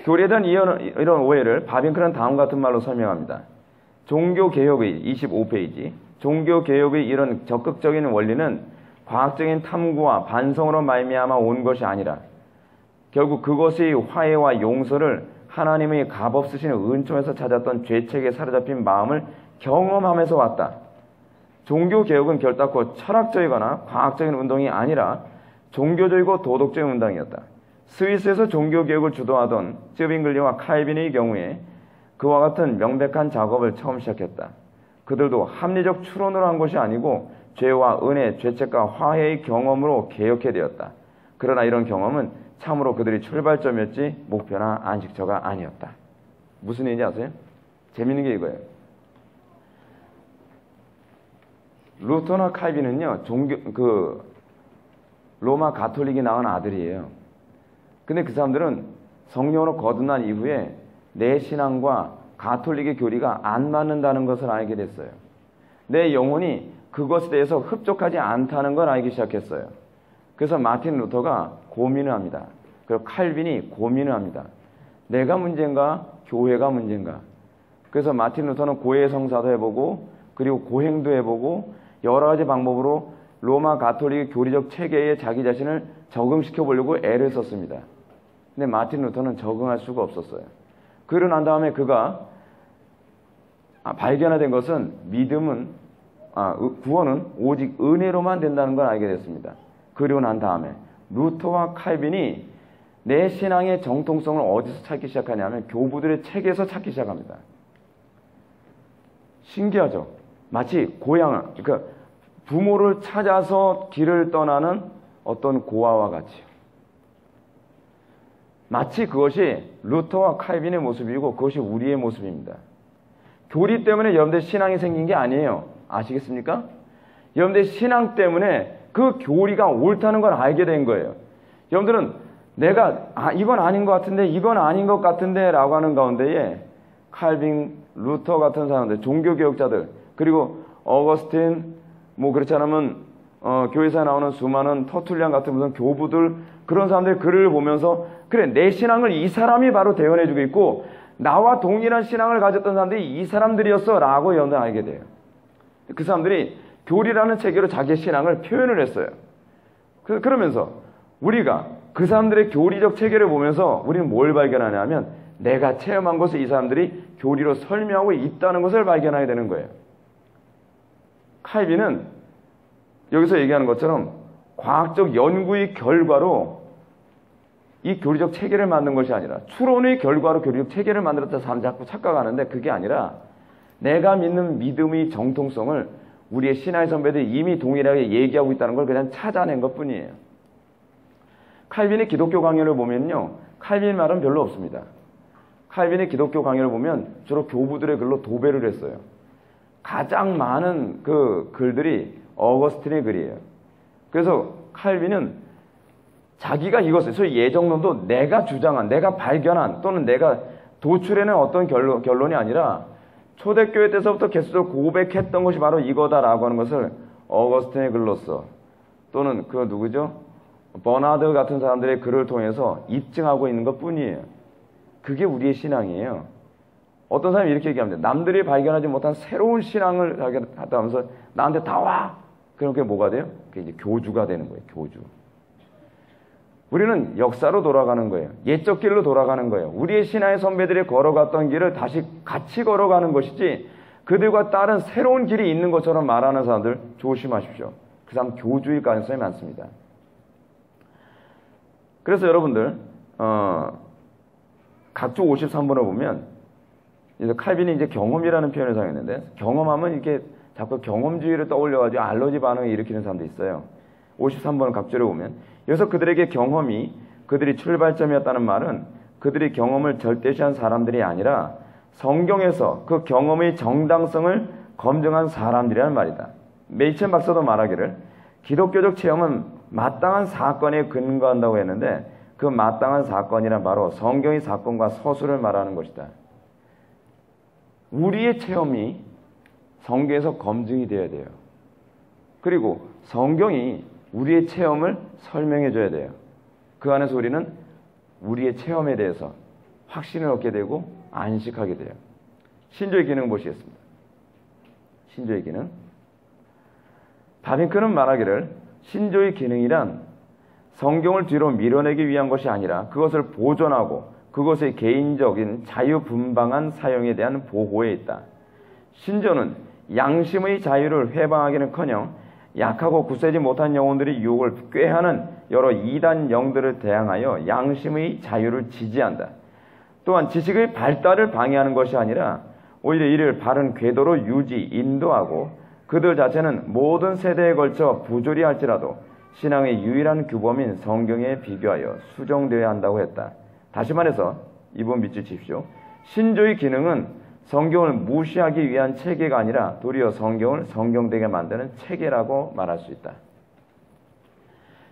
교리에 대한 이런 오해를 바빙크는 다음과 같은 말로 설명합니다. 종교개혁의 25페이지. 종교개혁의 이런 적극적인 원리는 과학적인 탐구와 반성으로 말미암아 온 것이 아니라 결국 그것의 화해와 용서를 하나님의 값없으신 은총에서 찾았던 죄책에 사로잡힌 마음을 경험하면서 왔다. 종교개혁은 결단코 철학적이거나 과학적인 운동이 아니라 종교적이고 도덕적인 운동이었다. 스위스에서 종교개혁을 주도하던 쯔빙글리와 칼빈의 경우에 그와 같은 명백한 작업을 처음 시작했다. 그들도 합리적 추론으로 한 것이 아니고 죄와 은혜, 죄책과 화해의 경험으로 개혁해되었다. 그러나 이런 경험은 참으로 그들이 출발점이었지 목표나 안식처가 아니었다. 무슨 얘기인지 아세요? 재밌는 게 이거예요. 루터나 칼빈은요, 로마 가톨릭이 낳은 아들이에요. 근데 그 사람들은 성령으로 거듭난 이후에 내 신앙과 가톨릭의 교리가 안 맞는다는 것을 알게 됐어요. 내 영혼이 그것에 대해서 흡족하지 않다는 걸 알기 시작했어요. 그래서 마틴 루터가 고민을 합니다. 그리고 칼빈이 고민을 합니다. 내가 문제인가? 교회가 문제인가? 그래서 마틴 루터는 고해 성사도 해보고 그리고 고행도 해보고 여러 가지 방법으로 로마 가톨릭 교리적 체계에 자기 자신을 적응시켜 보려고 애를 썼습니다. 근데 마틴 루터는 적응할 수가 없었어요. 그러고 난 다음에 그가 발견된 것은 구원은 오직 은혜로만 된다는 걸 알게 됐습니다. 그리고 난 다음에 루터와 칼빈이 내 신앙의 정통성을 어디서 찾기 시작하냐면 교부들의 책에서 찾기 시작합니다. 신기하죠? 마치 그러니까 부모를 찾아서 길을 떠나는 어떤 고아와 같이요. 마치 그것이 루터와 칼빈의 모습이고 그것이 우리의 모습입니다. 교리 때문에 여러분들 신앙이 생긴 게 아니에요. 아시겠습니까? 여러분들 신앙 때문에 그 교리가 옳다는 걸 알게 된 거예요. 여러분들은 내가 이건 아닌 것 같은데 이건 아닌 것 같은데 라고 하는 가운데에 칼빈, 루터 같은 사람들, 종교개혁자들, 그리고 어거스틴, 뭐 그렇지 않으면 교회에서 나오는 수많은 터툴리안 같은 무슨 교부들, 그런 사람들의 글을 보면서 그래, 내 신앙을 이 사람이 바로 대언해주고 있고 나와 동일한 신앙을 가졌던 사람들이 이 사람들이었어 라고 알게 돼요. 그 사람들이 교리라는 체계로 자기의 신앙을 표현을 했어요. 그러면서 우리가 그 사람들의 교리적 체계를 보면서 우리는 뭘 발견하냐면 내가 체험한 것을 이 사람들이 교리로 설명하고 있다는 것을 발견하게 되는 거예요. 칼빈은 여기서 얘기하는 것처럼 과학적 연구의 결과로 이 교리적 체계를 만든 것이 아니라 추론의 결과로 교리적 체계를 만들었다 사람들이 자꾸 착각하는데 그게 아니라 내가 믿는 믿음의 정통성을 우리의 신화의 선배들이 이미 동일하게 얘기하고 있다는 걸 그냥 찾아낸 것뿐이에요. 칼빈의 기독교 강연을 보면요, 칼빈 말은 별로 없습니다. 칼빈의 기독교 강연을 보면 주로 교부들의 글로 도배를 했어요. 가장 많은 그 글들이 어거스틴의 글이에요. 그래서 칼빈은 자기가 이것을, 소위 예정론도 내가 주장한, 내가 발견한 또는 내가 도출해낸 어떤 결론이 아니라 초대교회 때서부터 계속적으로 고백했던 것이 바로 이거다라고 하는 것을 어거스틴의 글로써 또는 그 누구죠? 버나드 같은 사람들의 글을 통해서 입증하고 있는 것 뿐이에요. 그게 우리의 신앙이에요. 어떤 사람이 이렇게 얘기합니다. 남들이 발견하지 못한 새로운 신앙을 하다 하면서 나한테 다 와! 그럼 그게 뭐가 돼요? 그게 이제 교주가 되는 거예요. 교주. 우리는 역사로 돌아가는 거예요. 옛적 길로 돌아가는 거예요. 우리의 신화의 선배들이 걸어갔던 길을 다시 같이 걸어가는 것이지 그들과 다른 새로운 길이 있는 것처럼 말하는 사람들 조심하십시오. 그 사람 교주일 가능성이 많습니다. 그래서 여러분들 각주 53번을 보면 이제 칼빈이 이제 경험이라는 표현을 사용했는데 경험하면 이렇게 자꾸 경험주의를 떠올려가지고 알러지 반응을 일으키는 사람도 있어요. 53번 각주를 보면 여기서 그들에게 경험이 그들이 출발점이었다는 말은 그들이 경험을 절대시한 사람들이 아니라 성경에서 그 경험의 정당성을 검증한 사람들이라는 말이다. 메이첸 박사도 말하기를 기독교적 체험은 마땅한 사건에 근거한다고 했는데 그 마땅한 사건이란 바로 성경의 사건과 서술을 말하는 것이다. 우리의 체험이 성경에서 검증이 되어야 돼요. 그리고 성경이 우리의 체험을 설명해 줘야 돼요. 그 안에서 우리는 우리의 체험에 대해서 확신을 얻게 되고 안식하게 돼요. 신조의 기능 보시겠습니다. 신조의 기능. 바빙크는 말하기를 신조의 기능이란 성경을 뒤로 밀어내기 위한 것이 아니라 그것을 보존하고 그것의 개인적인 자유분방한 사용에 대한 보호에 있다. 신조는 양심의 자유를 회방하기는커녕 약하고 굳세지 못한 영혼들이 유혹을 꾀하는 여러 이단 영들을 대항하여 양심의 자유를 지지한다. 또한 지식의 발달을 방해하는 것이 아니라 오히려 이를 바른 궤도로 인도하고 그들 자체는 모든 세대에 걸쳐 부조리 할지라도 신앙의 유일한 규범인 성경에 비교하여 수정되어야 한다고 했다. 다시 말해서 이번 밑줄 칩시오. 신조의 기능은 성경을 무시하기 위한 체계가 아니라 도리어 성경을 성경되게 만드는 체계라고 말할 수 있다.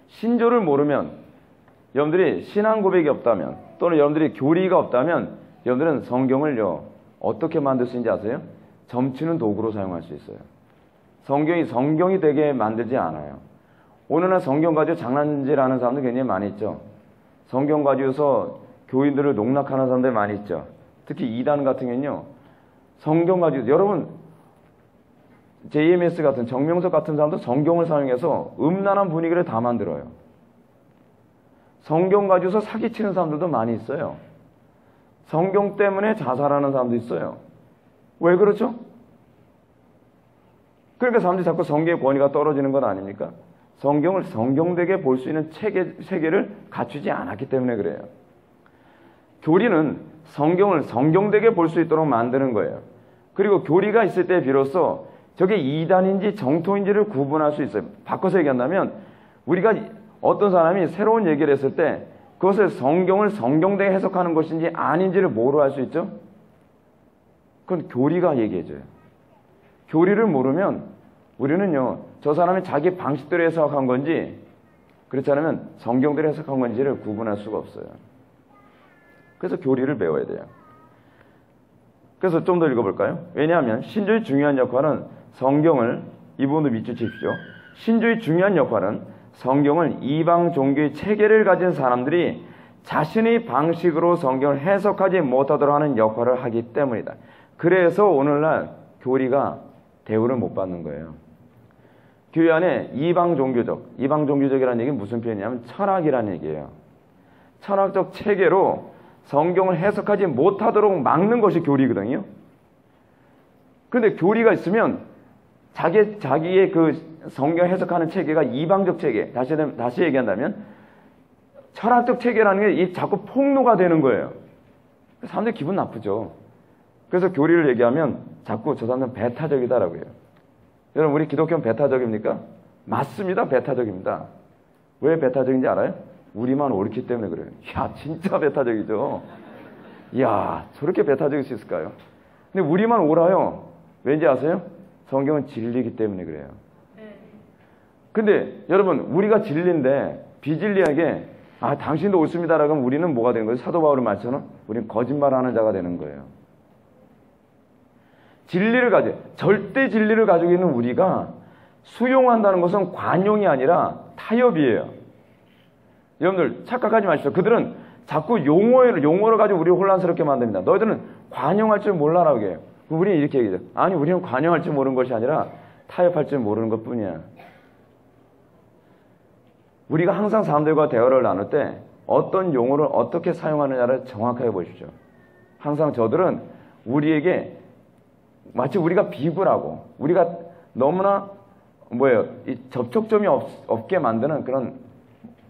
신조를 모르면 여러분들이 신앙 고백이 없다면 또는 여러분들이 교리가 없다면 여러분들은 성경을요 어떻게 만들 수 있는지 아세요? 점치는 도구로 사용할 수 있어요. 성경이 되게 만들지 않아요. 오늘날 성경 가지고 장난질하는 사람들 굉장히 많이 있죠. 성경 가지고서 교인들을 농락하는 사람들 많이 있죠. 특히 이단 같은 경우는요. 성경 가지고 여러분 JMS 같은 정명석 같은 사람도 성경을 사용해서 음란한 분위기를 다 만들어요. 성경 가지고서 사기치는 사람들도 많이 있어요. 성경 때문에 자살하는 사람도 있어요. 왜 그렇죠? 그러니까 사람들이 자꾸 성경의 권위가 떨어지는 건 아닙니까? 성경을 성경되게 볼 수 있는 체계를 갖추지 않았기 때문에 그래요. 교리는 성경을 성경되게 볼 수 있도록 만드는 거예요. 그리고 교리가 있을 때 비로소 저게 이단인지 정통인지를 구분할 수 있어요. 바꿔서 얘기한다면 우리가 어떤 사람이 새로운 얘기를 했을 때 그것을 성경을 성경되게 해석하는 것인지 아닌지를 뭐로 알 수 있죠? 그건 교리가 얘기해줘요. 교리를 모르면 우리는요 저 사람이 자기 방식대로 해석한 건지 그렇지 않으면 성경대로 해석한 건지를 구분할 수가 없어요. 그래서 교리를 배워야 돼요. 그래서 좀 더 읽어볼까요? 왜냐하면 신조의 중요한 역할은 성경을, 이 부분도 밑줄 치십시오. 신조의 중요한 역할은 성경을 이방 종교의 체계를 가진 사람들이 자신의 방식으로 성경을 해석하지 못하도록 하는 역할을 하기 때문이다. 그래서 오늘날 교리가 대우를 못 받는 거예요. 교회 안에 이방 종교적이라는 얘기는 무슨 표현이냐면 철학이라는 얘기예요. 철학적 체계로 성경을 해석하지 못하도록 막는 것이 교리거든요. 그런데 교리가 있으면 자기의 그 성경 해석하는 체계가 이방적 체계, 다시 얘기한다면 철학적 체계라는 게 자꾸 폭로가 되는 거예요. 사람들이 기분 나쁘죠. 그래서 교리를 얘기하면 자꾸 저 사람들은 배타적이다라고 해요. 여러분, 우리 기독교는 배타적입니까? 맞습니다. 배타적입니다. 왜 배타적인지 알아요? 우리만 옳기 때문에 그래요. 야, 진짜 배타적이죠. 야, 저렇게 배타적일 수 있을까요? 근데 우리만 옳아요. 왠지 아세요? 성경은 진리이기 때문에 그래요. 근데 여러분, 우리가 진리인데 비진리하게 당신도 옳습니다라고 하면 우리는 뭐가 되는 거예요? 사도 바울의 말처럼 우리는 거짓말하는 자가 되는 거예요. 절대 진리를 가지고 있는 우리가 수용한다는 것은 관용이 아니라 타협이에요. 여러분들 착각하지 마십시오. 그들은 자꾸 용어를 가지고 우리를 혼란스럽게 만듭니다. 너희들은 관용할 줄 몰라라고 해요. 우리는 이렇게 얘기해요. 아니, 우리는 관용할 줄 모르는 것이 아니라 타협할 줄 모르는 것 뿐이야. 우리가 항상 사람들과 대화를 나눌 때 어떤 용어를 어떻게 사용하느냐를 정확하게 보십시오. 항상 저들은 우리에게 마치 우리가 비굴하고 우리가 너무나 이 접촉점이 없게 만드는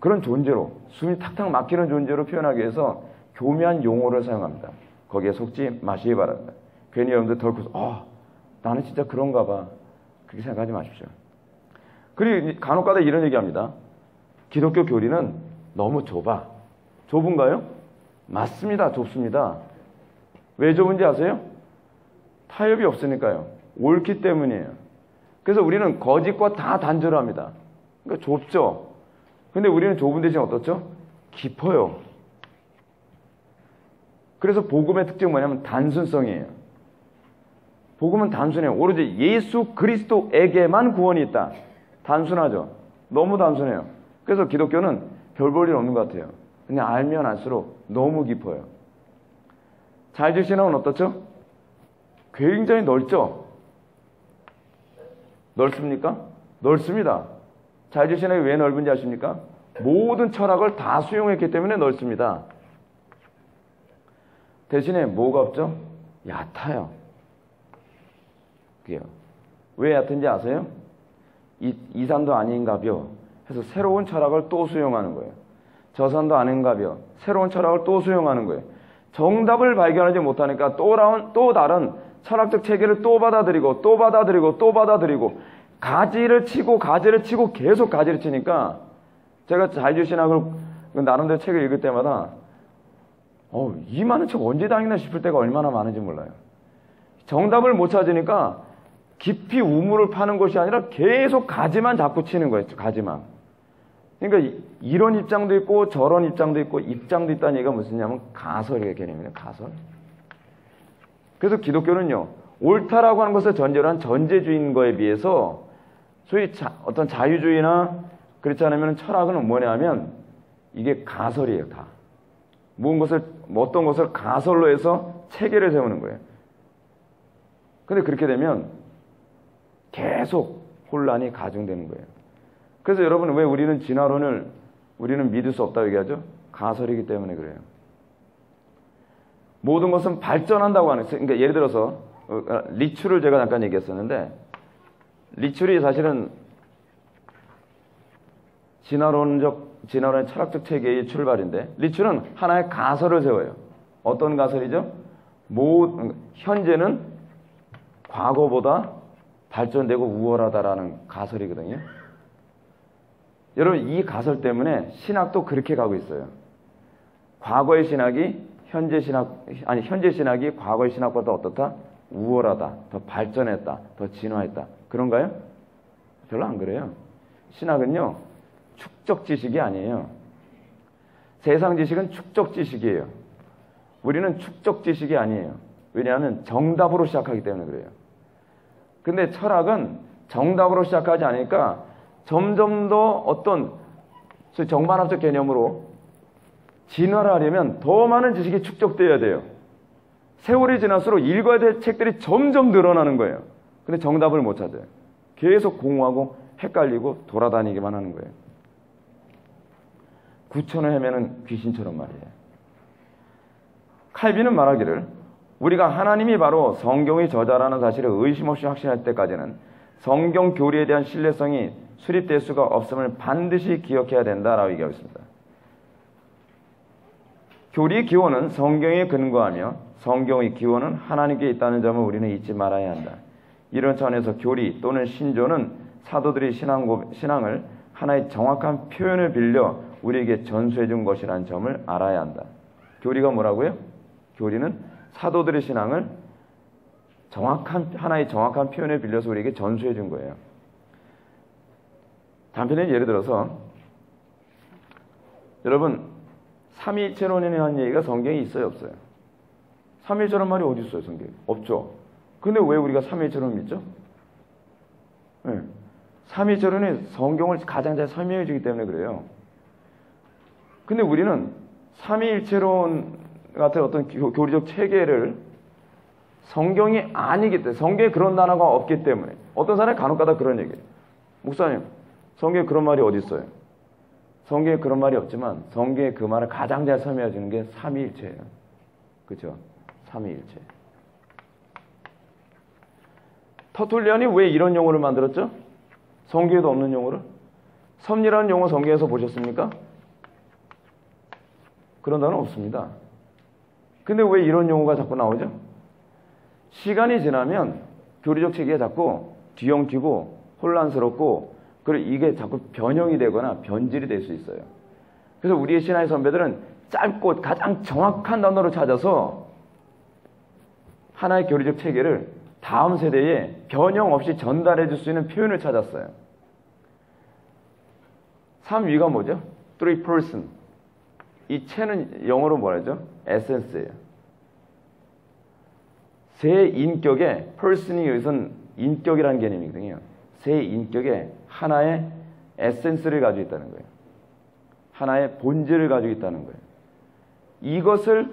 그런 존재로, 숨이 탁탁 막히는 존재로 표현하기 위해서 교묘한 용어를 사용합니다. 거기에 속지 마시기 바랍니다. 괜히 여러분들 덜컥 나는 진짜 그런가 봐. 그렇게 생각하지 마십시오. 그리고 간혹가다 이런 얘기합니다. 기독교 교리는 너무 좁아. 좁은가요? 맞습니다. 좁습니다. 왜 좁은지 아세요? 타협이 없으니까요. 옳기 때문이에요. 그래서 우리는 거짓과 다 단절을 합니다. 그러니까 좁죠. 근데 우리는 좁은 대신 어떻죠? 깊어요. 그래서 복음의 특징은 뭐냐면 단순성이에요. 복음은 단순해요. 오로지 예수 그리스도에게만 구원이 있다. 단순하죠. 너무 단순해요. 그래서 기독교는 별 볼 일 없는 것 같아요. 그냥 알면 알수록 너무 깊어요. 자유주의신앙은 어떻죠? 굉장히 넓죠? 넓습니까? 넓습니다. 자유주의신앙이 왜 넓은지 아십니까? 모든 철학을 다 수용했기 때문에 넓습니다. 대신에 뭐가 없죠? 얕아요. 그게요. 왜 얕은지 아세요? 이 산도 아닌가벼 해서 새로운 철학을 또 수용하는 거예요. 저 산도 아닌가벼 새로운 철학을 또 수용하는 거예요. 정답을 발견하지 못하니까 또 다른 철학적 체계를 또 받아들이고 또 받아들이고 또 받아들이고 가지를 치고 계속 가지를 치니까 제가 자유주의신학을 나름대로 책을 읽을 때마다 이 많은 책 언제 당했나 싶을 때가 얼마나 많은지 몰라요. 정답을 못 찾으니까 깊이 우물을 파는 것이 아니라 계속 가지만 자꾸 치는 거예요. 가지만. 그러니까 이런 입장도 있고 저런 입장도 있고 입장도 있다는 얘기가 무슨냐면 가설의 개념이에요. 가설. 그래서 기독교는요. 옳다라고 하는 것을 전제로 한 전제주의인 거에 비해서 소위 어떤 자유주의나 그렇지 않으면 철학은 뭐냐면 이게 가설이에요. 다. 어떤 것을 가설로 해서 체계를 세우는 거예요. 근데 그렇게 되면 계속 혼란이 가중되는 거예요. 그래서 여러분 왜 우리는 진화론을 우리는 믿을 수 없다고 얘기하죠? 가설이기 때문에 그래요. 모든 것은 발전한다고 하는, 그러니까 예를 들어서 리출을 제가 잠깐 얘기했었는데 리출이 사실은 진화론의 철학적 체계의 출발인데 리출은 하나의 가설을 세워요. 어떤 가설이죠? 현재는 과거보다 발전되고 우월하다라는 가설이거든요. 여러분 이 가설 때문에 신학도 그렇게 가고 있어요. 과거의 신학이 현재 신학이 과거의 신학보다 어떻다? 우월하다, 더 발전했다, 더 진화했다. 그런가요? 별로 안 그래요. 신학은요, 축적 지식이 아니에요. 세상 지식은 축적 지식이에요. 우리는 축적 지식이 아니에요. 왜냐하면 정답으로 시작하기 때문에 그래요. 근데 철학은 정답으로 시작하지 않으니까 점점 더 어떤 정반합적 개념으로 진화를 하려면 더 많은 지식이 축적되어야 돼요. 세월이 지날수록 읽어야 될 책들이 점점 늘어나는 거예요. 근데 정답을 못 찾아요. 계속 공허하고 헷갈리고 돌아다니기만 하는 거예요. 구천을 헤매는 귀신처럼 말이에요. 칼빈은 말하기를 우리가 하나님이 바로 성경의 저자라는 사실을 의심 없이 확신할 때까지는 성경 교리에 대한 신뢰성이 수립될 수가 없음을 반드시 기억해야 된다라고 얘기하고 있습니다. 교리의 기원은 성경에 근거하며 성경의 기원은 하나님께 있다는 점을 우리는 잊지 말아야 한다. 이런 차원에서 교리 또는 신조는 사도들의 신앙을 하나의 정확한 표현을 빌려 우리에게 전수해 준 것이라는 점을 알아야 한다. 교리가 뭐라고요? 교리는 사도들의 신앙을 하나의 정확한 표현을 빌려서 우리에게 전수해 준 거예요. 단편에 예를 들어서 여러분 삼위일체론에 대한 얘기가 성경에 있어요, 없어요? 삼위일체란 말이 어디 있어요, 성경에? 없죠. 근데 왜 우리가 삼위일체론을 믿죠? 네. 삼위일체론이 성경을 가장 잘 설명해 주기 때문에 그래요. 근데 우리는 삼위일체론 같은 어떤 교리적 체계를 성경이 아니기 때문에, 성경에 그런 단어가 없기 때문에, 어떤 사람이 간혹가다 그런 얘기예요. 목사님, 성경에 그런 말이 어디 있어요? 성경에 그런 말이 없지만 성경에 그 말을 가장 잘 설명해 주는 게 삼위일체예요. 그렇죠? 삼위일체. 터툴리안이 왜 이런 용어를 만들었죠? 성경에도 없는 용어를? 섭리라는 용어 성경에서 보셨습니까? 그런 단어는 없습니다. 근데 왜 이런 용어가 자꾸 나오죠? 시간이 지나면 교리적 체계가 자꾸 뒤엉키고 혼란스럽고 그리고 이게 자꾸 변형이 되거나 변질이 될 수 있어요. 그래서 우리의 신앙의 선배들은 짧고 가장 정확한 단어를 찾아서 하나의 교리적 체계를 다음 세대에 변형 없이 전달해 줄 수 있는 표현을 찾았어요. 삼위가 뭐죠? Three person. 이 체는 영어로 뭐라죠? 에센스예요. 세 인격의 person이 여기서는 인격이라는 개념이거든요. 세 인격의 하나의 에센스를 가지고 있다는 거예요. 하나의 본질을 가지고 있다는 거예요. 이것을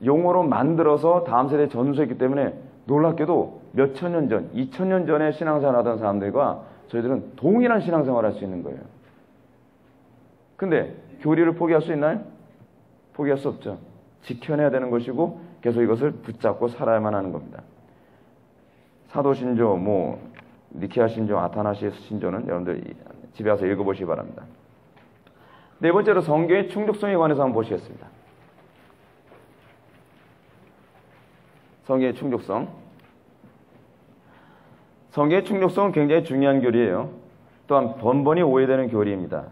용어로 만들어서 다음 세대에 전수했기 때문에 놀랍게도 몇천 년 전, 2000년 전에 신앙생활 하던 사람들과 저희들은 동일한 신앙생활을 할 수 있는 거예요. 근데 교리를 포기할 수 있나요? 포기할 수 없죠. 지켜내야 되는 것이고 계속 이것을 붙잡고 살아야만 하는 겁니다. 사도신조, 니케아 신조, 아타나시스 신조는 여러분들 집에 와서 읽어보시기 바랍니다. 네 번째로 성경의 충족성에 관해서 한번 보시겠습니다. 성경의 충족성. 성경의 충족성은 굉장히 중요한 교리예요. 또한 번번이 오해되는 교리입니다.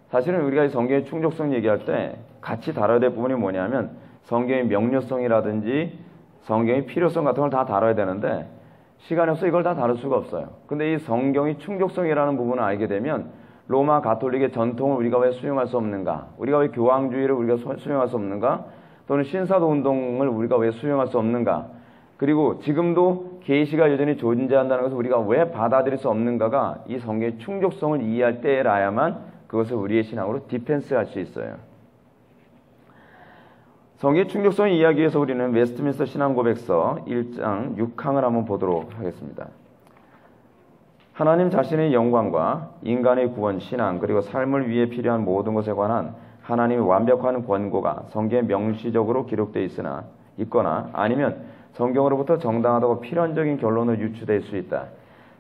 사실은 우리가 성경의 충족성 얘기할 때 같이 다뤄야 될 부분이 뭐냐면 성경의 명료성이라든지 성경의 필요성 같은 걸 다 다뤄야 되는데 시간이 없어 이걸 다 다룰 수가 없어요. 근데 이 성경의 충족성이라는 부분을 알게 되면 로마 가톨릭의 전통을 우리가 왜 수용할 수 없는가? 우리가 왜 교황주의를 우리가 수용할 수 없는가? 또는 신사도 운동을 우리가 왜 수용할 수 없는가? 그리고 지금도 계시가 여전히 존재한다는 것을 우리가 왜 받아들일 수 없는가가 이 성경의 충족성을 이해할 때라야만 그것을 우리의 신앙으로 디펜스할 수 있어요. 성경의 충족성을 이해하기 위해서 우리는 웨스트민스터 신앙고백서 1장 6항을 한번 보도록 하겠습니다. 하나님 자신의 영광과 인간의 구원, 신앙, 그리고 삶을 위해 필요한 모든 것에 관한 하나님의 완벽한 권고가 성경에 명시적으로 기록되어 있거나 아니면 성경으로부터 정당하다고 필연적인 결론을 유추될 수 있다.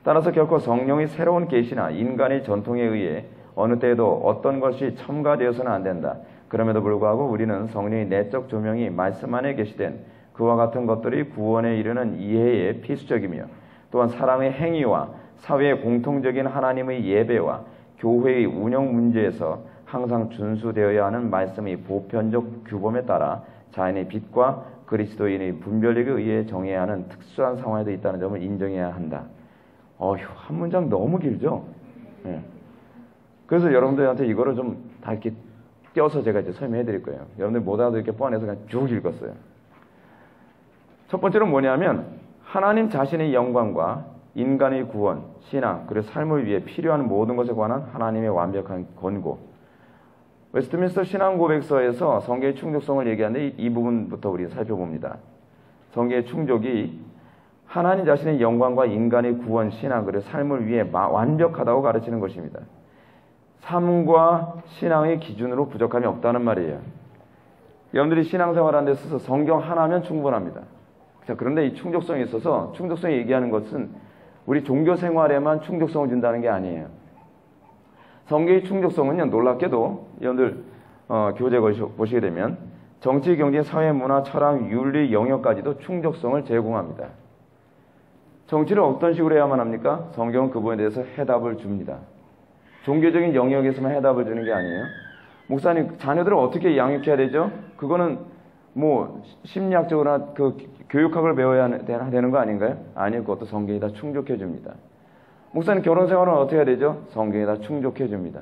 따라서 결코 성령의 새로운 계시나 인간의 전통에 의해 어느 때에도 어떤 것이 첨가되어서는 안 된다. 그럼에도 불구하고 우리는 성령의 내적 조명이 말씀 안에 계시된 그와 같은 것들이 구원에 이르는 이해에 필수적이며 또한 사람의 행위와 사회의 공통적인 하나님의 예배와 교회의 운영 문제에서 항상 준수되어야 하는 말씀의 보편적 규범에 따라 자연의 빛과 그리스도인의 분별력에 의해 정해야 하는 특수한 상황에도 있다는 점을 인정해야 한다. 한 문장 너무 길죠? 네. 그래서 여러분들한테 이거를 좀 다 이렇게 띄어서 제가 이제 설명해 드릴 거예요. 여러분들 못 알아도 이렇게 뻔해서 그냥 쭉 읽었어요. 첫 번째는 뭐냐면 하나님 자신의 영광과 인간의 구원, 신앙, 그리고 삶을 위해 필요한 모든 것에 관한 하나님의 완벽한 권고. 웨스트민스터 신앙고백서에서 성경의 충족성을 얘기하는데 이 부분부터 우리 살펴봅니다. 성경의 충족이 하나님 자신의 영광과 인간의 구원, 신앙, 그리고 삶을 위해 완벽하다고 가르치는 것입니다. 삶과 신앙의 기준으로 부족함이 없다는 말이에요. 여러분들이 신앙생활하는 데 있어서 성경 하나면 충분합니다. 자, 그런데 이 충족성에 있어서 충족성이 얘기하는 것은 우리 종교 생활에만 충족성을 준다는 게 아니에요. 성경의 충족성은요, 놀랍게도 여러분들 교재 보시게 되면 정치, 경제, 사회, 문화, 철학, 윤리 영역까지도 충족성을 제공합니다. 정치를 어떤 식으로 해야만 합니까? 성경은 그 부분에 대해서 해답을 줍니다. 종교적인 영역에서만 해답을 주는 게 아니에요. 목사님, 자녀들을 어떻게 양육해야 되죠? 그거는 뭐 심리학적으로나 그 교육학을 배워야 되는 거 아닌가요? 아니요, 그것도 성경이 다 충족해 줍니다. 목사님, 결혼 생활은 어떻게 해야 되죠? 성경이 다 충족해 줍니다.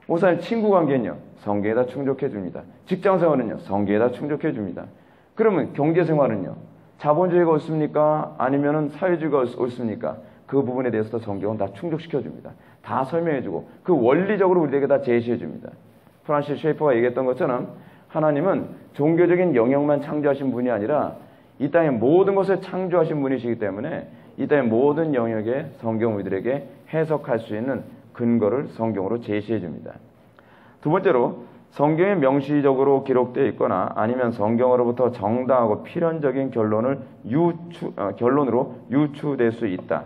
목사님, 친구 관계는요? 성경이 다 충족해 줍니다. 직장 생활은요? 성경이 다 충족해 줍니다. 그러면 경제 생활은요? 자본주의가 옳습니까? 아니면은 사회주의가 옳습니까? 그 부분에 대해서도 성경은 다 충족시켜 줍니다. 다 설명해 주고 그 원리적으로 우리에게 다 제시해 줍니다. 프란시스 셰이퍼가 얘기했던 것처럼 하나님은 종교적인 영역만 창조하신 분이 아니라 이 땅의 모든 것을 창조하신 분이시기 때문에 이 땅의 모든 영역에 성경 우리들에게 해석할 수 있는 근거를 성경으로 제시해 줍니다. 두 번째로 성경에 명시적으로 기록되어 있거나 아니면 성경으로부터 정당하고 필연적인 결론으로 유추될 수 있다.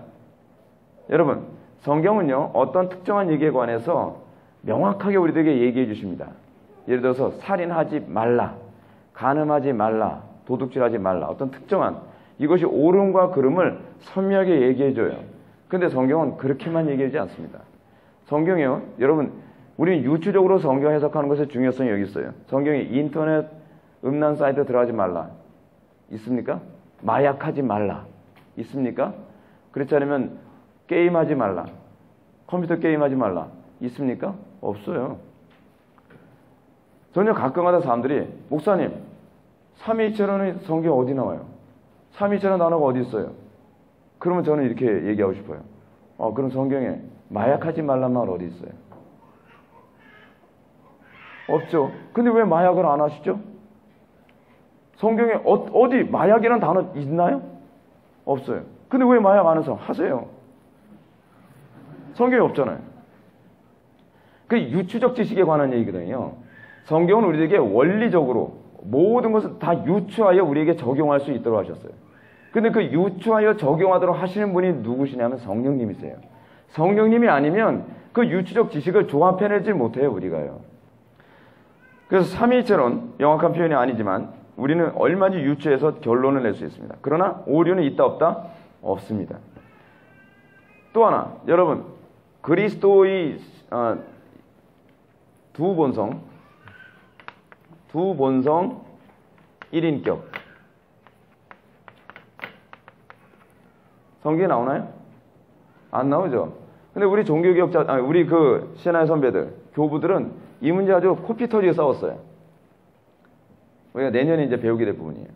여러분, 성경은요, 어떤 특정한 얘기에 관해서 명확하게 우리들에게 얘기해 주십니다. 예를 들어서 살인하지 말라, 간음하지 말라, 도둑질하지 말라, 어떤 특정한 이것이 옳음과 그름을 선명하게 얘기해 줘요. 근데 성경은 그렇게만 얘기하지 않습니다. 성경이요, 여러분, 우리는 유추적으로 성경 해석하는 것의 중요성이 여기 있어요. 성경이 인터넷 음란 사이트 들어가지 말라 있습니까? 마약하지 말라 있습니까? 그렇지 않으면 게임하지 말라, 컴퓨터 게임하지 말라 있습니까? 없어요. 전혀 가끔가다 사람들이 목사님, 삼위일체론의 성경 어디 나와요? 삼위일체론 단어가 어디 있어요? 그러면 저는 이렇게 얘기하고 싶어요. 그럼 성경에 마약하지 말란 말 어디 있어요? 없죠. 근데 왜 마약을 안 하시죠? 성경에 어디 마약이라는 단어 있나요? 없어요. 근데 왜 마약 안 해서 하세요? 성경에 없잖아요. 그 유추적 지식에 관한 얘기거든요. 성경은 우리에게 원리적으로 모든 것을 다 유추하여 우리에게 적용할 수 있도록 하셨어요. 근데 그 유추하여 적용하도록 하시는 분이 누구시냐면 성령님이세요. 성령님이 아니면 그 유추적 지식을 조합해내지 못해요, 우리가요. 그래서 삼위일체론, 명확한 표현이 아니지만 우리는 얼마든지 유추해서 결론을 낼 수 있습니다. 그러나 오류는 있다 없다? 없습니다. 또 하나, 여러분, 그리스도의 두 본성 1인격 성경에 나오나요? 안 나오죠. 근데 우리 종교개혁자, 우리 그 신화의 선배들, 교부들은 이 문제 아주 코피 터지게 싸웠어요. 우리가 내년에 이제 배우게 될 부분이에요.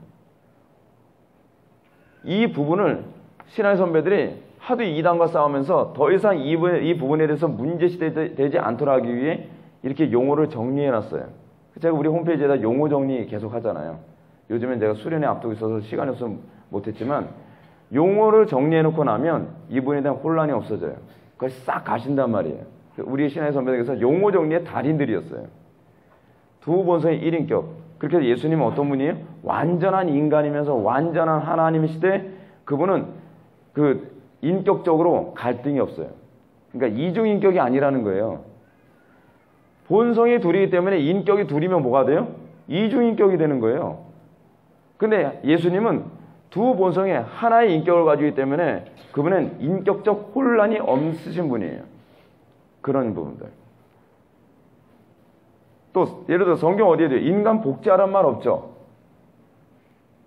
이 부분을 신화의 선배들이 하도 이단과 싸우면서 더 이상 이 부분에 대해서 문제시되지 않도록 하기 위해 이렇게 용어를 정리해놨어요. 제가 우리 홈페이지에다 용어 정리 계속 하잖아요. 요즘엔 제가 수련회 앞두고 있어서 시간이 없어서 못했지만 용어를 정리해놓고 나면 이 부분에 대한 혼란이 없어져요. 그걸 싹 가신단 말이에요. 우리 신화의 선배들께서 용어 정리의 달인들이었어요. 두 본성의 1인격. 그렇게 해서 예수님은 어떤 분이에요? 완전한 인간이면서 완전한 하나님이시되 그분은 그 인격적으로 갈등이 없어요. 그러니까 이중인격이 아니라는 거예요. 본성이 둘이기 때문에 인격이 둘이면 뭐가 돼요? 이중인격이 되는 거예요. 근데 예수님은 두 본성에 하나의 인격을 가지기 때문에 그분은 인격적 혼란이 없으신 분이에요. 그런 부분들. 또 예를 들어 성경 어디에 돼요? 인간 복제하란 말 없죠?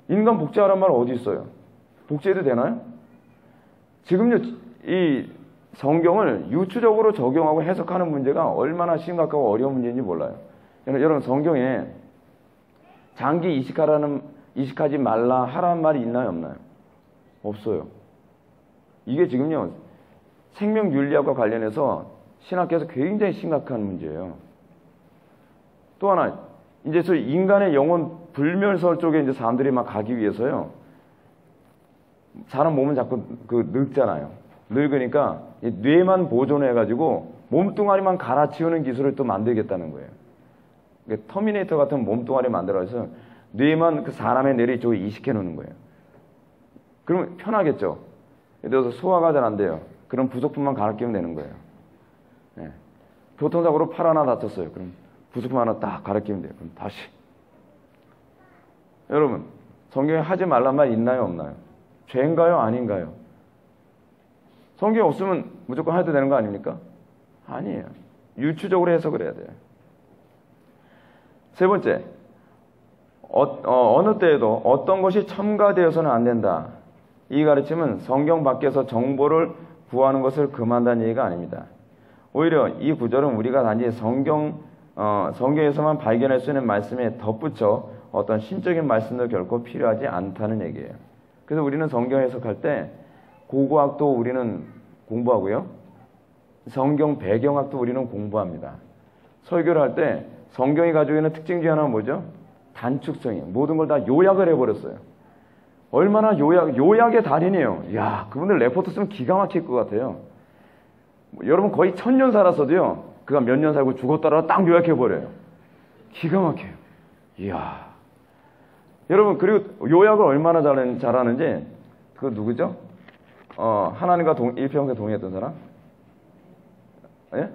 인간 복제하란 말 어디 있어요? 복제해도 되나요? 지금요, 이 성경을 유추적으로 적용하고 해석하는 문제가 얼마나 심각하고 어려운 문제인지 몰라요. 여러분, 성경에 장기 이식하라는 이식하지 말라 하라는 말이 있나요, 없나요? 없어요. 이게 지금요, 생명윤리학과 관련해서 신학계에서 굉장히 심각한 문제예요. 또 하나, 이제 저 인간의 영혼 불멸설 쪽에 이제 사람들이 막 가기 위해서요, 사람 몸은 자꾸 늙잖아요. 늙으니까 뇌만 보존해가지고 몸뚱아리만 갈아치우는 기술을 또 만들겠다는 거예요. 터미네이터 같은 몸뚱아리 만들어서 뇌만 그 사람의 뇌를 이쪽에 이식해 놓는 거예요. 그러면 편하겠죠. 예를 들어서 소화가 잘 안 돼요. 그럼 부속품만 갈아 끼우면 되는 거예요. 네. 교통사고로 팔 하나 다쳤어요. 그럼 부속품 하나 딱 갈아 끼우면 돼요. 그럼 다시. 여러분, 성경에 하지 말란 말 있나요, 없나요? 죄인가요, 아닌가요? 성경이 없으면 무조건 해도 되는 거 아닙니까? 아니에요. 유추적으로 해석을 해야 돼요. 세 번째, 어느 때에도 어떤 것이 첨가되어서는 안 된다. 이 가르침은 성경 밖에서 정보를 구하는 것을 금한다는 얘기가 아닙니다. 오히려 이 구절은 우리가 단지 성경에서만 발견할 수 있는 말씀에 덧붙여 어떤 신적인 말씀도 결코 필요하지 않다는 얘기예요. 그래서 우리는 성경 해석할 때 고고학도 우리는 공부하고요. 성경 배경학도 우리는 공부합니다. 설교를 할 때 성경이 가지고 있는 특징 중에 하나는 뭐죠? 단축성이. 모든 걸 다 요약을 해버렸어요. 얼마나 요약의 달인이에요. 이야, 그분들 레포트 쓰면 기가 막힐 것 같아요. 여러분 거의 1000년 살았어도요, 그가 몇 년 살고 죽었다라고 딱 요약해버려요. 기가 막혀요. 이야. 여러분, 그리고 요약을 얼마나 잘하는지, 그거 누구죠? 하나님과 일평생 동행했던 사람? 예?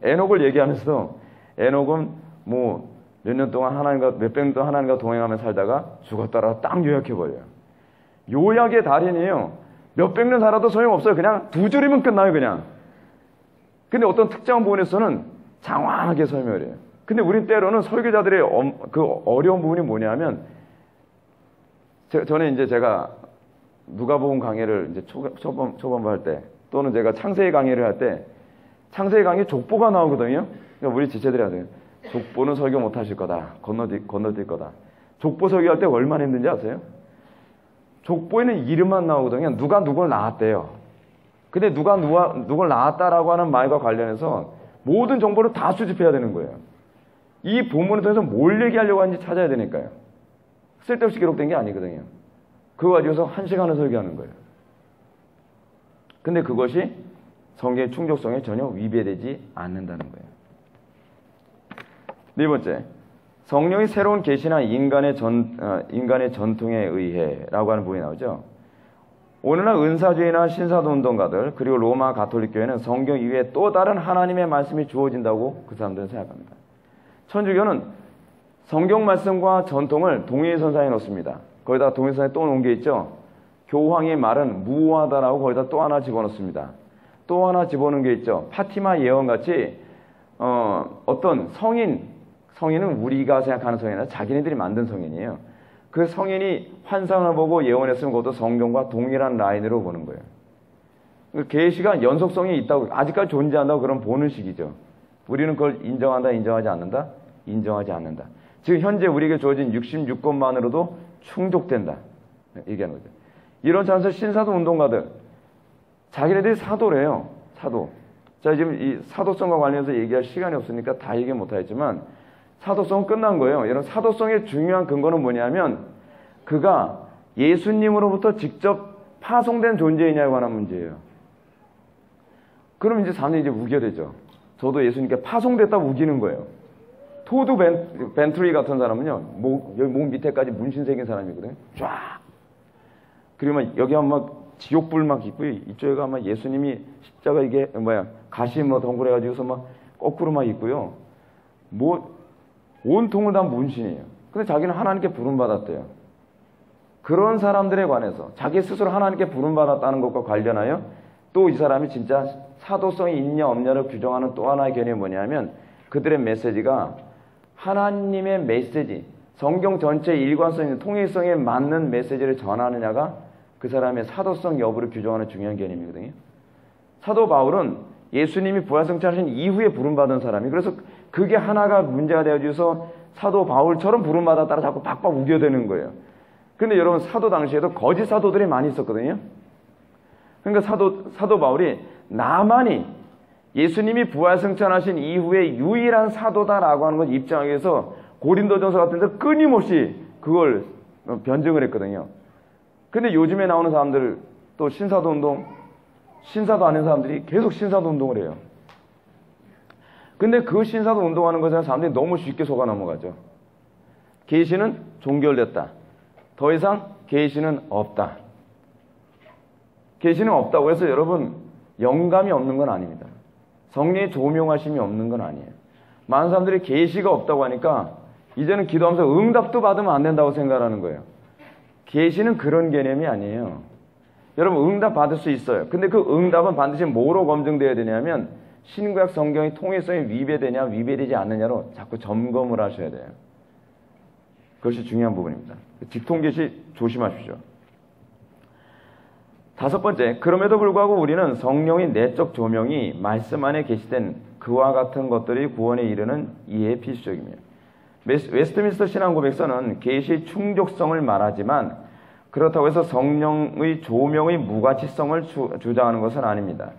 에녹을 얘기하면서, 에녹은 뭐, 몇 년 동안 몇백 년 동안 하나님과 동행하며 살다가 죽었다라고 딱 요약해버려요. 요약의 달인이에요. 몇백 년 살아도 소용없어요. 그냥 두 줄이면 끝나요, 그냥. 근데 어떤 특정한 부분에서는 장황하게 설명을 해요. 근데 우린 때로는 설교자들의 그 어려운 부분이 뭐냐면, 저는 이제 제가 누가복음 강의를 이제 초반부 할 때, 또는 제가 창세기 강의를 할 때, 창세기 강의에 족보가 나오거든요. 그러니까 우리 지체들이 하세요. 족보는 설교 못 하실 거다. 건너뛸 거다. 족보 설교할 때 얼마나 힘든지 아세요? 족보에는 이름만 나오거든요. 누가 누굴 낳았대요. 근데 누가 누굴 낳았다라고 하는 말과 관련해서 모든 정보를 다 수집해야 되는 거예요. 이 본문을 통해서 뭘 얘기하려고 하는지 찾아야 되니까요. 쓸데없이 기록된 게 아니거든요. 그거 가지고서 1시간을 설교하는 거예요. 근데 그것이 성경의 충족성에 전혀 위배되지 않는다는 거예요. 네 번째, 성령이 새로운 계시나 인간의 전통에 의해라고 하는 부분이 나오죠. 오늘날 은사주의나 신사도운동가들 그리고 로마 가톨릭 교회는 성경 이외에 또 다른 하나님의 말씀이 주어진다고 그 사람들은 생각합니다. 천주교는 성경 말씀과 전통을 동일선상에 놓습니다. 거기다 동일선상에 또 놓은 게 있죠. 교황의 말은 무효하다라고 거기다 또 하나 집어넣습니다. 또 하나 집어넣은 게 있죠. 파티마 예언같이 어떤 성인은 우리가 생각하는 성인이 아니라 자기네들이 만든 성인이에요. 그 성인이 환상을 보고 예언했으면 그것도 성경과 동일한 라인으로 보는 거예요. 계시가 연속성이 있다고, 아직까지 존재한다고 그런 보는 식이죠. 우리는 그걸 인정한다, 인정하지 않는다? 인정하지 않는다. 지금 현재 우리에게 주어진 66권만으로도 충족된다. 얘기하는 거죠. 이런 차원에서 신사도 운동가들, 자기네들이 사도래요. 사도. 자, 지금 이 사도성과 관련해서 얘기할 시간이 없으니까 다 얘기 못하겠지만, 사도성은 끝난 거예요. 여러분, 사도성의 중요한 근거는 뭐냐면, 그가 예수님으로부터 직접 파송된 존재이냐에 관한 문제예요. 그럼 이제 사람들이 이제 우겨 되죠. 저도 예수님께 파송됐다고 우기는 거예요. 토드 벤트리 같은 사람은요, 여기 목 밑에까지 문신 새긴 사람이거든요. 쫙. 그리고 여기 막 지옥불 막 있고요. 이쪽에 가면 예수님이 십자가 이게 가시 덩굴해가지고서 막 거꾸로 막 있고요. 온통을 다 문신이에요. 근데 자기는 하나님께 부름받았대요. 그런 사람들에 관해서 자기 스스로 하나님께 부름받았다는 것과 관련하여 또 이 사람이 진짜 사도성이 있냐 없냐를 규정하는 또 하나의 개념이 뭐냐면, 그들의 메시지가 하나님의 메시지, 성경 전체의 일관성 있는 통일성에 맞는 메시지를 전하느냐가 그 사람의 사도성 여부를 규정하는 중요한 개념이거든요. 사도 바울은 예수님이 부활승천하신 이후에 부름받은 사람이, 그래서 그게 하나가 문제가 되어져서 사도 바울처럼 부름받았다라 자꾸 박박 우겨대는 거예요. 근데 여러분, 사도 당시에도 거짓 사도들이 많이 있었거든요. 그러니까 사도 바울이 나만이 예수님이 부활승천하신 이후에 유일한 사도다라고 하는 걸 입증하기 위해서 고린도전서 같은 데 끊임없이 그걸 변증을 했거든요. 근데 요즘에 나오는 사람들, 또 신사도 운동, 신사도 아닌 사람들이 계속 신사도 운동을 해요. 근데 그 신사도 운동하는 것에 사람들이 너무 쉽게 속아 넘어가죠. 계시는 종결됐다. 더 이상 계시는 없다. 계시는 없다고 해서 여러분, 영감이 없는 건 아닙니다. 성령의 조명하심이 없는 건 아니에요. 많은 사람들이 계시가 없다고 하니까 이제는 기도하면서 응답도 받으면 안 된다고 생각하는 거예요. 계시는 그런 개념이 아니에요. 여러분, 응답 받을 수 있어요. 근데 그 응답은 반드시 뭐로 검증돼야 되냐면 신구약 성경의 통일성이 위배되냐 위배되지 않느냐로 자꾸 점검을 하셔야 돼요. 그것이 중요한 부분입니다. 직통계시 조심하십시오. 다섯 번째, 그럼에도 불구하고 우리는 성령의 내적 조명이 말씀 안에 계시된 그와 같은 것들이 구원에 이르는 이해에 필수적입니다. 웨스트민스터 신앙고백서는 계시의 충족성을 말하지만 그렇다고 해서 성령의 조명의 무가치성을 주장하는 것은 아닙니다.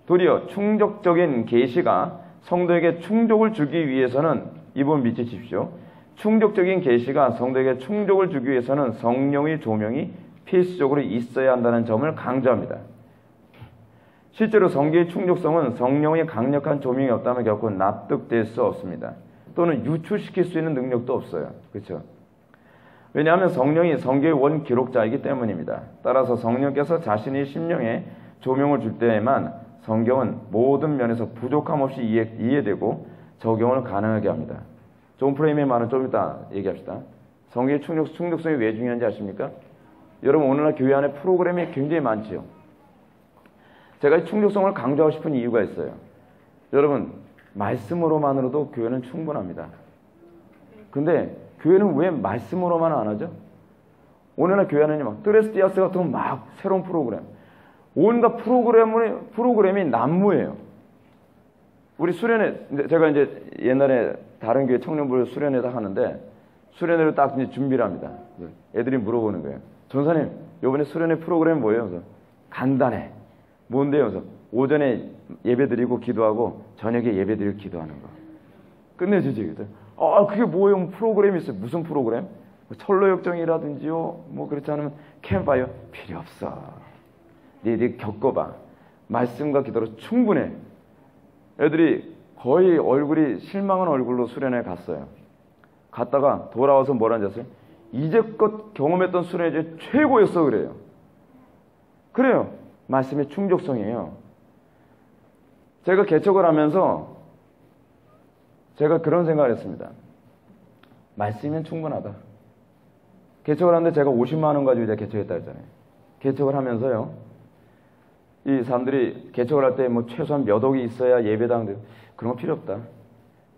도리어 충족적인 계시가 성도에게 충족을 주기 위해서는, 이 부분 믿으십시오. 충족적인 계시가 성도에게 충족을 주기 위해서는 성령의 조명이 필수적으로 있어야 한다는 점을 강조합니다. 실제로 성경의 충족성은 성령의 강력한 조명이 없다면 결코 납득될 수 없습니다. 또는 유출시킬 수 있는 능력도 없어요. 그렇죠? 왜냐하면 성령이 성경의 원 기록자이기 때문입니다. 따라서 성령께서 자신의 심령에 조명을 줄 때에만 성경은 모든 면에서 부족함 없이 이해되고 적용을 가능하게 합니다. 존 프레임의 말은 좀 이따 얘기합시다. 성경의 충족성이 왜 중요한지 아십니까? 여러분, 오늘날 교회 안에 프로그램이 굉장히 많지요. 제가 이 충족성을 강조하고 싶은 이유가 있어요. 여러분, 말씀으로만으로도 교회는 충분합니다. 근데 교회는 왜 말씀으로만 안 하죠? 오늘날 교회 안에는 막 뜨레스티아스 같은 막 새로운 프로그램, 온갖 프로그램이 난무해요. 우리 수련회, 제가 이제 옛날에 다른 교회 청년부를 수련회다 하는데 수련회를 딱 이제 준비를 합니다. 애들이 물어보는 거예요. 전사님, 이번에 수련회 프로그램 뭐예요? 그래서 간단해. 뭔데요? 그래서 오전에 예배 드리고 기도하고 저녁에 예배 드리고 기도하는 거. 끝내주지. 그게 뭐예요? 프로그램이 있어요. 무슨 프로그램? 철로역정이라든지요. 뭐 그렇지 않으면 캠파이어. 필요 없어. 니들 겪어봐. 말씀과 기도로 충분해. 애들이 거의 얼굴이 실망한 얼굴로 수련회 갔어요. 갔다가 돌아와서 뭐라는지 아세요? 이제껏 경험했던 수련회 중에 최고였어 그래요. 그래요. 말씀의 충족성이에요. 제가 개척을 하면서 제가 그런 생각을 했습니다. 말씀이면 충분하다. 개척을 하는데 제가 50만 원 가지고 이제 개척했다 했잖아요. 개척을 하면서요. 이 사람들이 개척을 할 때 뭐 최소한 몇 억이 있어야 예배당, 그런 거 필요 없다.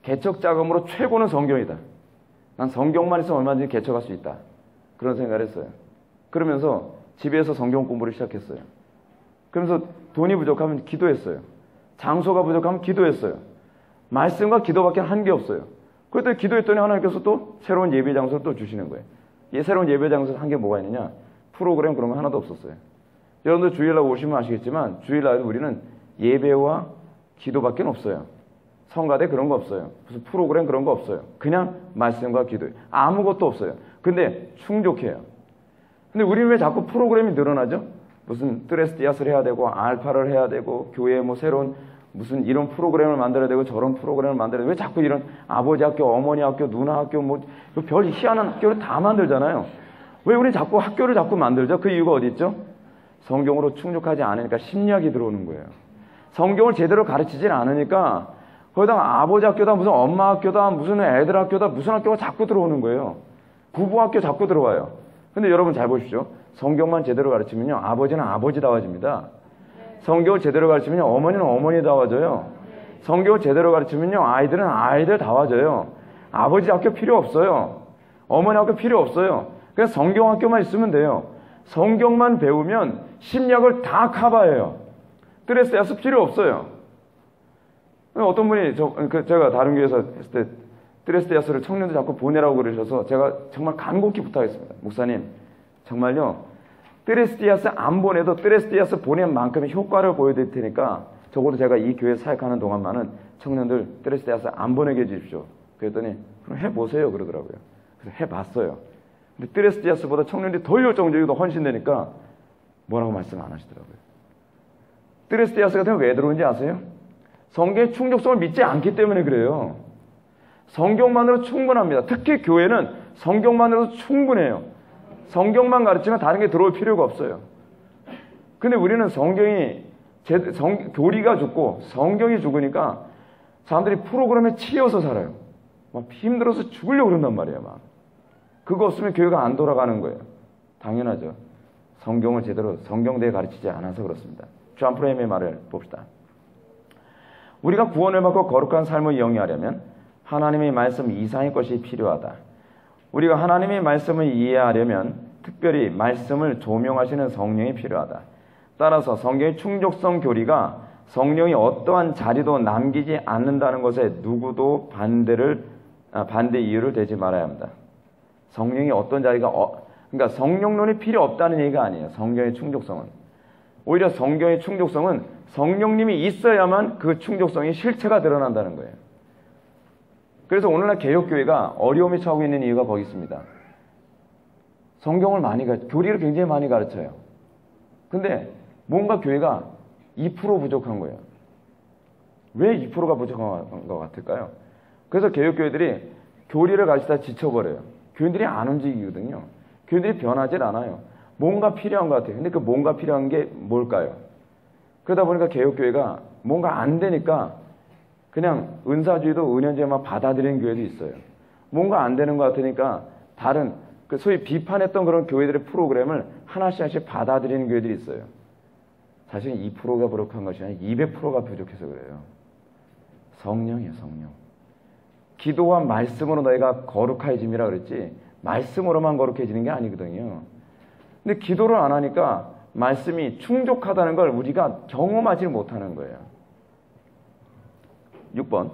개척 자금으로 최고는 성경이다. 난 성경만 있으면 얼마든지 개척할 수 있다. 그런 생각을 했어요. 그러면서 집에서 성경 공부를 시작했어요. 그러면서 돈이 부족하면 기도했어요. 장소가 부족하면 기도했어요. 말씀과 기도밖에 한 게 없어요. 그때 기도했더니 하나님께서 또 새로운 예배 장소를 또 주시는 거예요. 이 새로운 예배 장소 한 게 뭐가 있느냐? 프로그램 그런 거 하나도 없었어요. 여러분들 주일날 오시면 아시겠지만 주일날에도 우리는 예배와 기도밖에 없어요. 성가대 그런 거 없어요. 무슨 프로그램 그런 거 없어요. 그냥 말씀과 기도. 아무것도 없어요. 근데 충족해요. 근데 우리는 왜 자꾸 프로그램이 늘어나죠? 무슨 뜨레스티아스를 해야 되고 알파를 해야 되고 교회에 뭐 새로운 무슨 이런 프로그램을 만들어야 되고 저런 프로그램을 만들어야 되고 왜 자꾸 이런 아버지 학교, 어머니 학교, 누나 학교 뭐 별 희한한 학교를 다 만들잖아요. 왜 우리 자꾸 학교를 자꾸 만들죠? 그 이유가 어디 있죠? 성경으로 충족하지 않으니까 심리학이 들어오는 거예요. 성경을 제대로 가르치질 않으니까 거기다가 아버지 학교다, 무슨 엄마 학교다, 무슨 애들 학교다, 무슨 학교가 자꾸 들어오는 거예요. 부부 학교 자꾸 들어와요. 근데 여러분 잘 보십시오. 성경만 제대로 가르치면요, 아버지는 아버지다워집니다. 성경을 제대로 가르치면요, 어머니는 어머니다워져요. 성경을 제대로 가르치면요, 아이들은 아이들다워져요. 아버지 학교 필요 없어요. 어머니 학교 필요 없어요. 그냥 성경 학교만 있으면 돼요. 성경만 배우면 심리학을 다 커버해요. 뜨레스티아스 필요 없어요. 어떤 분이 제가 다른 교회에서 했을 때 드레스데아스를 청년들 자꾸 보내라고 그러셔서 제가 정말 간곡히 부탁했습니다. 목사님, 정말요, 드레스데아스 안 보내도 드레스데아스 보낸 만큼의 효과를 보여드릴 테니까 적어도 제가 이 교회 사역하는 동안만은 청년들 드레스데아스 안 보내게 해주십시오. 그랬더니 그럼 해보세요 그러더라고요. 그래서 해봤어요. 근데 드레스데아스보다 청년들이 더 열정적이고 헌신되니까 뭐라고 말씀 안 하시더라고요. 드레스데아스 같은 경우 왜 들어오는지 아세요? 성경의 충족성을 믿지 않기 때문에 그래요. 성경만으로 충분합니다. 특히 교회는 성경만으로도 충분해요. 성경만 가르치면 다른 게 들어올 필요가 없어요. 근데 우리는 교리가 죽고 성경이 죽으니까 사람들이 프로그램에 치여서 살아요. 막 힘들어서 죽으려고 그런단 말이에요. 막. 그거 없으면 교회가 안 돌아가는 거예요. 당연하죠. 성경을 제대로 성경대에 가르치지 않아서 그렇습니다. 존 프레임의 말을 봅시다. 우리가 구원을 받고 거룩한 삶을 영위하려면 하나님의 말씀 이상의 것이 필요하다. 우리가 하나님의 말씀을 이해하려면 특별히 말씀을 조명하시는 성령이 필요하다. 따라서 성경의 충족성 교리가 성령이 어떠한 자리도 남기지 않는다는 것에 누구도 반대 이유를 대지 말아야 합니다. 성령이 어떤 자리가 그러니까 성령론이 필요 없다는 얘기가 아니에요. 성경의 충족성은. 오히려 성경의 충족성은 성령님이 있어야만 그 충족성이 실체가 드러난다는 거예요. 그래서 오늘날 개혁교회가 어려움에 처하고 있는 이유가 거기 있습니다. 성경을 교리를 굉장히 많이 가르쳐요. 근데 뭔가 교회가 2% 부족한 거예요. 왜 2%가 부족한 것 같을까요? 그래서 개혁교회들이 교리를 가르치다 지쳐버려요. 교인들이 안 움직이거든요. 교인들이 변하질 않아요. 뭔가 필요한 것 같아요. 근데 그 뭔가 필요한 게 뭘까요? 그러다 보니까 개혁교회가 뭔가 안 되니까 그냥 은사주의도 은연주의만 받아들이는 교회도 있어요. 뭔가 안 되는 것 같으니까 다른 소위 비판했던 그런 교회들의 프로그램을 하나씩 받아들이는 교회들이 있어요. 사실 2%가 부족한 것이 아니라 200%가 부족해서 그래요. 성령이에요, 성령. 기도와 말씀으로 너희가 거룩해짐이라 그랬지 말씀으로만 거룩해지는 게 아니거든요. 근데 기도를 안 하니까 말씀이 충족하다는 걸 우리가 경험하지 못하는 거예요. 6번.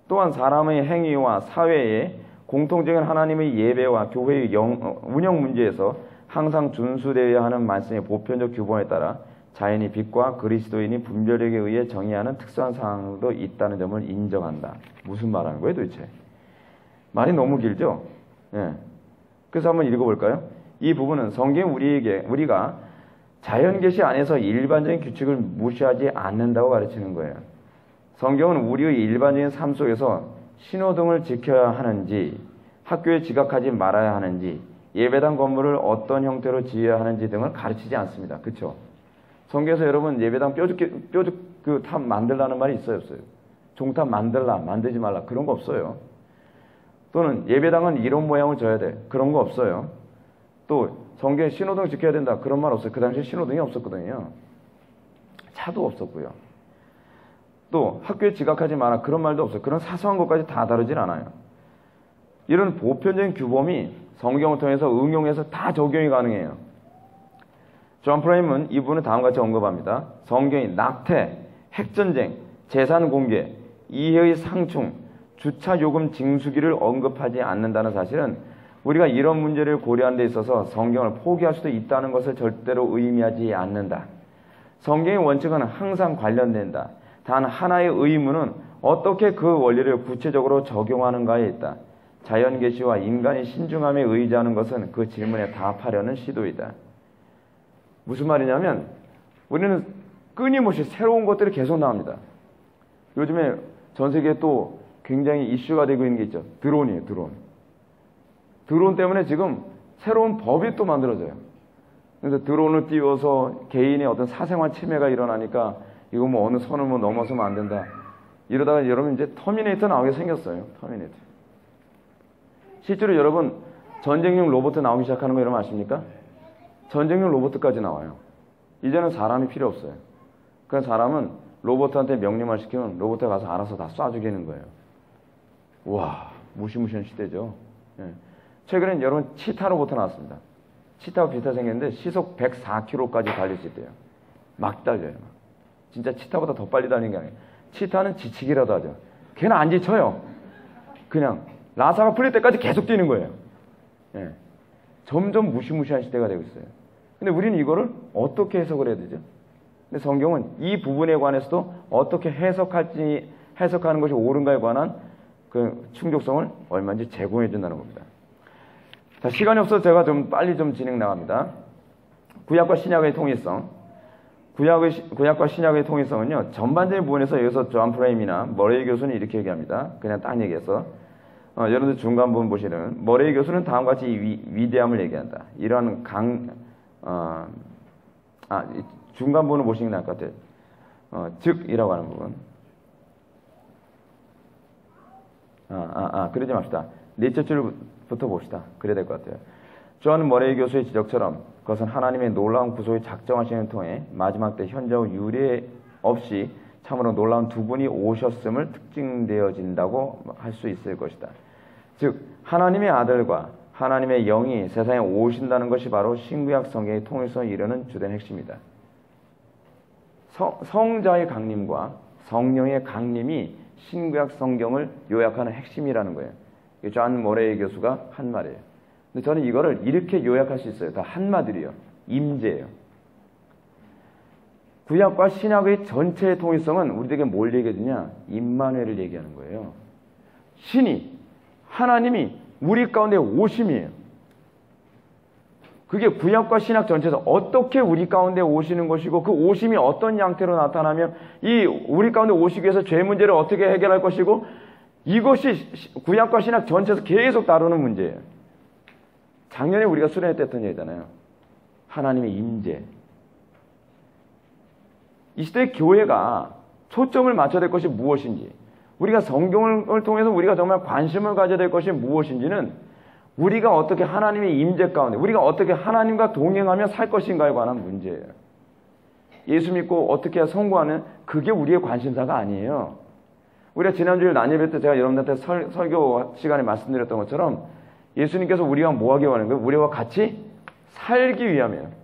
또한 사람의 행위와 사회의 공통적인 하나님의 예배와 교회의 운영 문제에서 항상 준수되어야 하는 말씀의 보편적 규범에 따라 자연이 빛과 그리스도인이 분별력에 의해 정의하는 특수한 상황도 있다는 점을 인정한다. 무슨 말하는 거예요 도대체? 말이 너무 길죠? 예. 그래서 한번 읽어볼까요? 이 부분은 성경이 우리가 자연계시 안에서 일반적인 규칙을 무시하지 않는다고 가르치는 거예요. 성경은 우리의 일반적인 삶 속에서 신호등을 지켜야 하는지, 학교에 지각하지 말아야 하는지, 예배당 건물을 어떤 형태로 지어야 하는지 등을 가르치지 않습니다. 그렇죠? 성경에서 여러분 예배당 그 탑 만들라는 말이 있어요, 없어요? 종탑 만들지 말라 그런 거 없어요. 또는 예배당은 이런 모양을 져야 돼 그런 거 없어요. 또 성경에 신호등 지켜야 된다 그런 말 없어요. 그 당시에 신호등이 없었거든요. 차도 없었고요. 또 학교에 지각하지 마라 그런 말도 없어요. 그런 사소한 것까지 다 다루질 않아요. 이런 보편적인 규범이 성경을 통해서 응용해서 다 적용이 가능해요. 존 프레임은 이 부분을 다음과 같이 언급합니다. 성경이 낙태, 핵전쟁, 재산 공개, 이해의 상충, 주차 요금 징수기를 언급하지 않는다는 사실은 우리가 이런 문제를 고려하는 데 있어서 성경을 포기할 수도 있다는 것을 절대로 의미하지 않는다. 성경의 원칙은 항상 관련된다. 단 하나의 의무는 어떻게 그 원리를 구체적으로 적용하는가에 있다. 자연계시와 인간의 신중함에 의지하는 것은 그 질문에 답하려는 시도이다. 무슨 말이냐면 우리는 끊임없이 새로운 것들이 계속 나옵니다. 요즘에 전 세계에 또 굉장히 이슈가 되고 있는 게 있죠. 드론이에요, 드론. 드론 때문에 지금 새로운 법이 또 만들어져요. 그래서 드론을 띄워서 개인의 어떤 사생활 침해가 일어나니까 이거 뭐 어느 선을 뭐 넘어서면 안 된다. 이러다가 여러분 이제 터미네이터 나오게 생겼어요. 터미네이터. 실제로 여러분 전쟁용 로봇 나오기 시작하는 거 여러분 아십니까? 전쟁용 로봇까지 나와요. 이제는 사람이 필요 없어요. 그러니까 사람은 로봇한테 명령만 시키면 로봇에 가서 알아서 다 쏴주기는 거예요. 와, 무시무시한 시대죠. 예. 최근엔 여러분 치타 로봇 나왔습니다. 치타와 비슷하게 생겼는데 시속 104km까지 달릴 수 있대요. 막 달려요. 진짜 치타보다 더 빨리 달리는 게 아니에요. 치타는 지치기라도 하죠. 걔는 안 지쳐요. 그냥 라사가 풀릴 때까지 계속 뛰는 거예요. 예. 점점 무시무시한 시대가 되고 있어요. 근데 우리는 이거를 어떻게 해석을 해야 되죠? 근데 성경은 이 부분에 관해서도 어떻게 해석하는 것이 옳은가에 관한 그 충족성을 얼마든지 제공해 준다는 겁니다. 자, 시간이 없어서 제가 좀 빨리 좀 진행 나갑니다. 구약과 신약의 통일성. 구약과 신약의 통일성은요, 전반적인 부분에서 여기서 존 프레임이나 머레이 교수는 이렇게 얘기합니다. 그냥 딱 얘기해서. 여러분들 중간 부분 보시는 머레이 교수는 다음과 같이 위대함을 얘기한다. 이러한 중간 부분을 보시는 게 나을 것 같아요. 즉이라고 하는 부분. 그러지 맙시다. 넷째 줄부터 봅시다. 그래야 될 것 같아요. 존 머레이 교수의 지적처럼 그것은 하나님의 놀라운 구속의 작정하시는 통해 마지막 때 현재와 유례 없이 참으로 놀라운 두 분이 오셨음을 특징되어진다고 할 수 있을 것이다. 즉 하나님의 아들과 하나님의 영이 세상에 오신다는 것이 바로 신구약 성경의 통일성을 이루는 주된 핵심이다. 성자의 강림과 성령의 강림이 신구약 성경을 요약하는 핵심이라는 거예요. 존 머레이 교수가 한 말이에요. 근데 저는 이거를 이렇게 요약할 수 있어요. 다 한마디로요. 임재예요. 구약과 신약의 전체의 통일성은 우리에게 뭘 얘기해주냐? 임마누엘을 얘기하는 거예요. 신이, 하나님이 우리 가운데 오심이에요. 그게 구약과 신약 전체에서 어떻게 우리 가운데 오시는 것이고 그 오심이 어떤 양태로 나타나면 이 우리 가운데 오시기 위해서 죄 문제를 어떻게 해결할 것이고 이것이 구약과 신약 전체에서 계속 다루는 문제예요. 작년에 우리가 수련회 때 했던 얘기잖아요. 하나님의 임재. 이 시대의 교회가 초점을 맞춰야 될 것이 무엇인지, 우리가 성경을 통해서 우리가 정말 관심을 가져야 될 것이 무엇인지는 우리가 어떻게 하나님의 임재 가운데, 우리가 어떻게 하나님과 동행하며 살 것인가에 관한 문제예요. 예수 믿고 어떻게 성공하는 그게 우리의 관심사가 아니에요. 우리가 지난주에 난예배 때 제가 여러분들한테 설교 시간에 말씀드렸던 것처럼 예수님께서 우리가 뭐 하기 원하는 거예요? 우리와 같이 살기 위함이에요.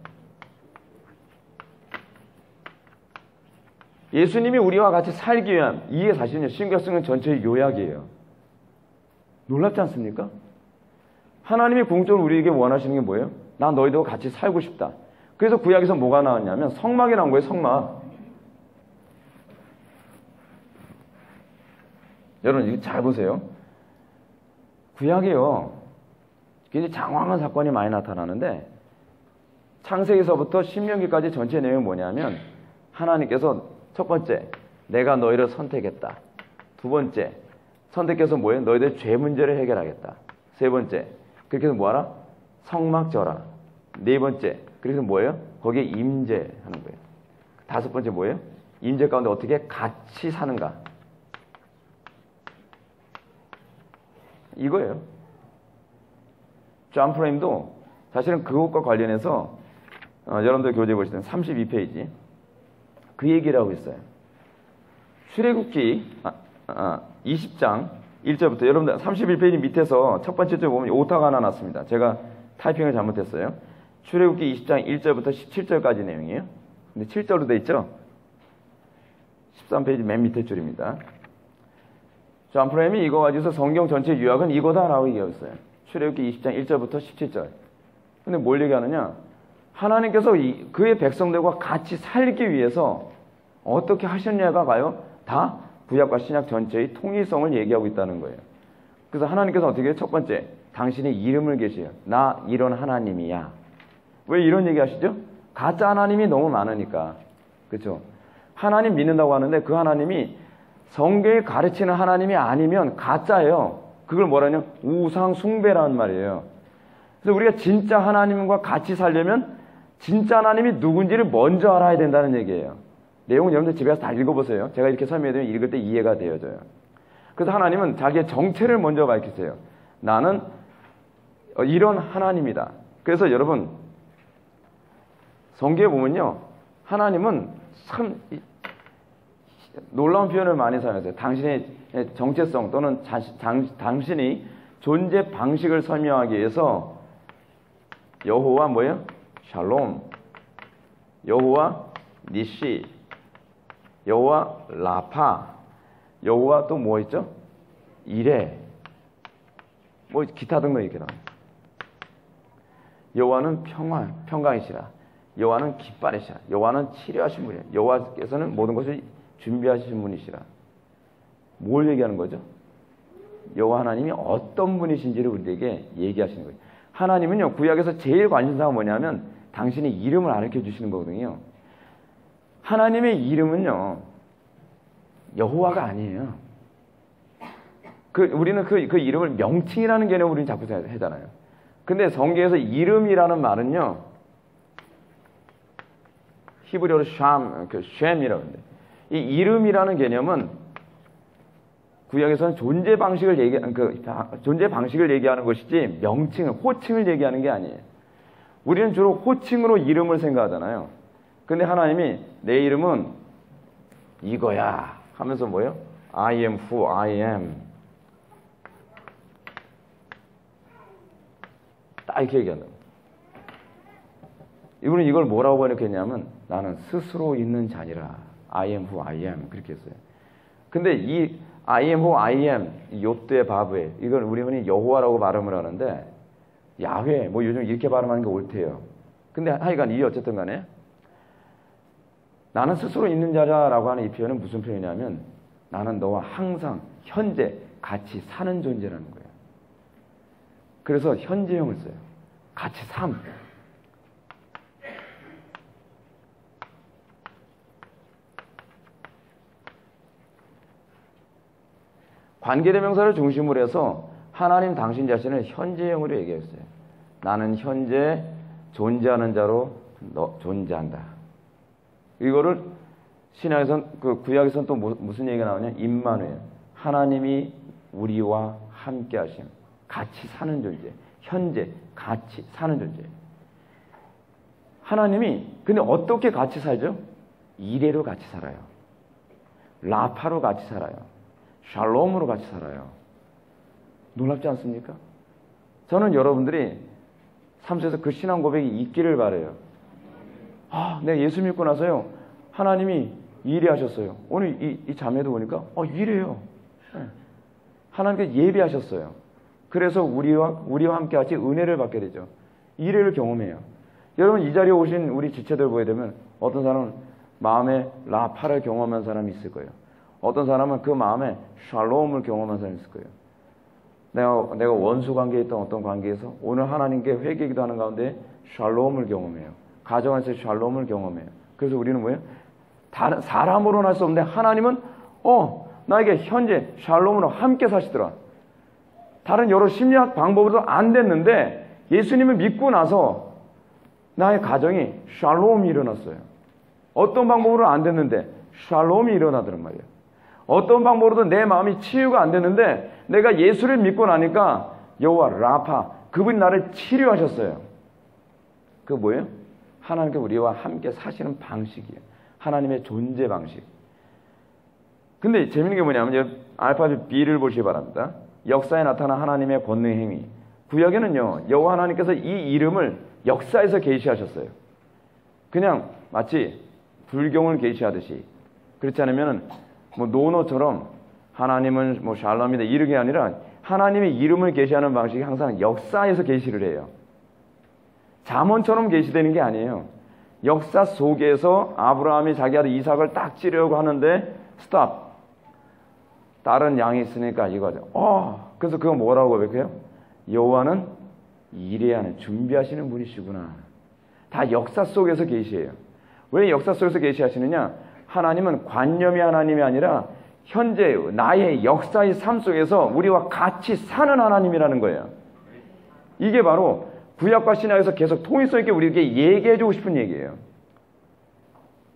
예수님이 우리와 같이 살기 위함, 이게 사실은요, 신구약 성경 전체의 요약이에요. 놀랍지 않습니까? 하나님이 궁극적으로 우리에게 원하시는 게 뭐예요? 나 너희들과 같이 살고 싶다. 그래서 구약에서 뭐가 나왔냐면 성막이 나온 거예요, 성막. 여러분, 이거 잘 보세요. 구약이요, 굉장히 장황한 사건이 많이 나타나는데 창세기서부터 신명기까지 전체 내용이 뭐냐면 하나님께서 첫 번째, 내가 너희를 선택했다. 두 번째, 선택해서 뭐예요? 너희들 죄 문제를 해결하겠다. 세 번째, 그렇게 해서 뭐하라? 성막 져라. 네 번째, 그래서 뭐예요? 거기에 임재하는 거예요. 다섯 번째 뭐예요? 임재 가운데 어떻게 같이 사는가. 이거예요. 존 프레임도 사실은 그것과 관련해서 여러분들 교재 보시면 32페이지 그 얘기를 하고 있어요. 출애굽기 20장 1절부터 여러분들 31페이지 밑에서 첫 번째 줄 보면 오타가 하나 났습니다. 제가 타이핑을 잘못했어요. 출애굽기 20장 1절부터 17절까지 내용이에요. 근데 7절로 돼 있죠? 13페이지 맨 밑에 줄입니다. 존 프레임이 이거 가지고서 성경 전체 요약은 이거다라고 얘기했어요. 출애굽기 20장 1절부터 17절. 근데 뭘 얘기하느냐? 하나님께서 그의 백성들과 같이 살기 위해서 어떻게 하셨냐가 가요? 다 구약과 신약 전체의 통일성을 얘기하고 있다는 거예요. 그래서 하나님께서 어떻게 해요? 첫 번째, 당신의 이름을 계셔요. 나 이런 하나님이야. 왜 이런 얘기 하시죠? 가짜 하나님이 너무 많으니까. 그렇죠? 하나님 믿는다고 하는데 그 하나님이 성경에 가르치는 하나님이 아니면 가짜예요. 그걸 뭐라냐? 우상 숭배라는 말이에요. 그래서 우리가 진짜 하나님과 같이 살려면 진짜 하나님이 누군지를 먼저 알아야 된다는 얘기예요. 내용은 여러분들 집에 가서 다 읽어보세요. 제가 이렇게 설명해드리면 읽을 때 이해가 되어져요. 그래서 하나님은 자기의 정체를 먼저 밝히세요. 나는 이런 하나님이다. 그래서 여러분 성경에 보면요, 하나님은 참 놀라운 표현을 많이 사용하세요. 당신의 정체성 또는 당신의 존재 방식을 설명하기 위해서 여호와 뭐예요? 샬롬, 여호와 니시, 여호와 라파, 여호와 또 뭐 있죠? 이레. 뭐 기타 등등 이렇게 나와요. 여호와는 평강이시라. 여호와는 깃발이시라. 여호와는 치료하신 분이야. 여호와께서는 모든 것을 준비하신 분이시라. 뭘 얘기하는 거죠? 여호와 하나님이 어떤 분이신지를 우리에게 얘기하시는 거예요. 하나님은요, 구약에서 제일 관심사가 뭐냐면 당신의 이름을 가르쳐 주시는 거거든요. 하나님의 이름은요, 여호와가 아니에요. 우리는 그 이름을 명칭이라는 개념으로 우리는 자꾸 하잖아요. 근데 성경에서 이름이라는 말은요, 히브리어로 샴이라고 하는데, 이 이름이라는 개념은 구약에서는 존재 방식을 얘기하는 것이지 호칭을 얘기하는 게 아니에요. 우리는 주로 호칭으로 이름을 생각하잖아요. 근데 하나님이 내 이름은 이거야 하면서 뭐예요? I am who I am. 딱 이렇게 얘기한다. 이분은 이걸 뭐라고 번역했냐면 나는 스스로 있는 자니라. I am who I am. 그렇게 했어요. 근데 이 I am who I am, 요트의 바브에, 이걸 우리 흔히 여호와라고 발음을 하는데, 야훼, 뭐 요즘 이렇게 발음하는 게 옳대요. 근데 하여간 이 어쨌든 간에, 나는 스스로 있는 자라고 하는 이 표현은 무슨 표현이냐면, 나는 너와 항상, 현재, 같이 사는 존재라는 거예요. 그래서 현재형을 써요. 같이 삶. 관계대명사를 중심으로 해서 하나님 당신 자신을 현재형으로 얘기했어요. 나는 현재 존재하는 자로 존재한다. 이거를 신약에선, 구약에서는 또 무슨 얘기가 나오냐? 임마누엘. 하나님이 우리와 함께 하심. 같이 사는 존재. 현재 같이 사는 존재. 하나님이 근데 어떻게 같이 살죠? 이레로 같이 살아요. 라파로 같이 살아요. 샬롬으로 같이 살아요. 놀랍지 않습니까? 저는 여러분들이 삶 속에서 그 신앙 고백이 있기를 바라요. 내가 예수 믿고 나서요, 하나님이 이래하셨어요. 오늘 이 자매도 보니까 이래요. 네. 하나님께 예배하셨어요. 그래서 우리와 함께 같이 은혜를 받게 되죠. 이래를 경험해요. 여러분, 이 자리에 오신 우리 지체들 보게 되면 어떤 사람은 마음에 라파를 경험한 사람이 있을 거예요. 어떤 사람은 그 마음에 샬롬을 경험한 사람이 있을 거예요. 내가 원수 관계에 있던 어떤 관계에서 오늘 하나님께 회개기도 하는 가운데 샬롬을 경험해요. 가정 안에서 샬롬을 경험해요. 그래서 우리는 뭐예요? 다른 사람으로는 할 수 없는데 하나님은 나에게 현재 샬롬으로 함께 사시더라. 다른 여러 심리학 방법으로도 안 됐는데 예수님을 믿고 나서 나의 가정이 샬롬이 일어났어요. 어떤 방법으로는 안 됐는데 샬롬이 일어나더란 말이에요. 어떤 방법으로도 내 마음이 치유가 안 됐는데 내가 예수를 믿고 나니까 여호와 라파, 그분이 나를 치료하셨어요. 그게 뭐예요? 하나님께 우리와 함께 사시는 방식이에요. 하나님의 존재 방식. 근데 재밌는 게 뭐냐면 알파벳 B를 보시기 바랍니다. 역사에 나타난 하나님의 권능 행위. 구약에는요, 여호와 하나님께서 이 이름을 역사에서 계시하셨어요. 그냥 마치 불경을 계시하듯이. 그렇지 않으면 노노처럼 하나님은 샬롬이다 이렇게 아니라 하나님의 이름을 계시하는 방식이 항상 역사에서 계시를 해요. 잠언처럼 계시되는 게 아니에요. 역사 속에서 아브라함이 자기 아들 이삭을 딱 찌려고 하는데 스탑. 다른 양이 있으니까 이거죠. 그래서 그거 뭐라고 고백해요? 여호와는 이래하는 준비하시는 분이시구나. 다 역사 속에서 계시해요. 왜 역사 속에서 계시하시느냐? 하나님은 관념이 하나님이 아니라 현재 나의 역사의 삶 속에서 우리와 같이 사는 하나님이라는 거예요. 이게 바로 구약과 신약에서 계속 통일성 있게 우리에게 얘기해주고 싶은 얘기예요.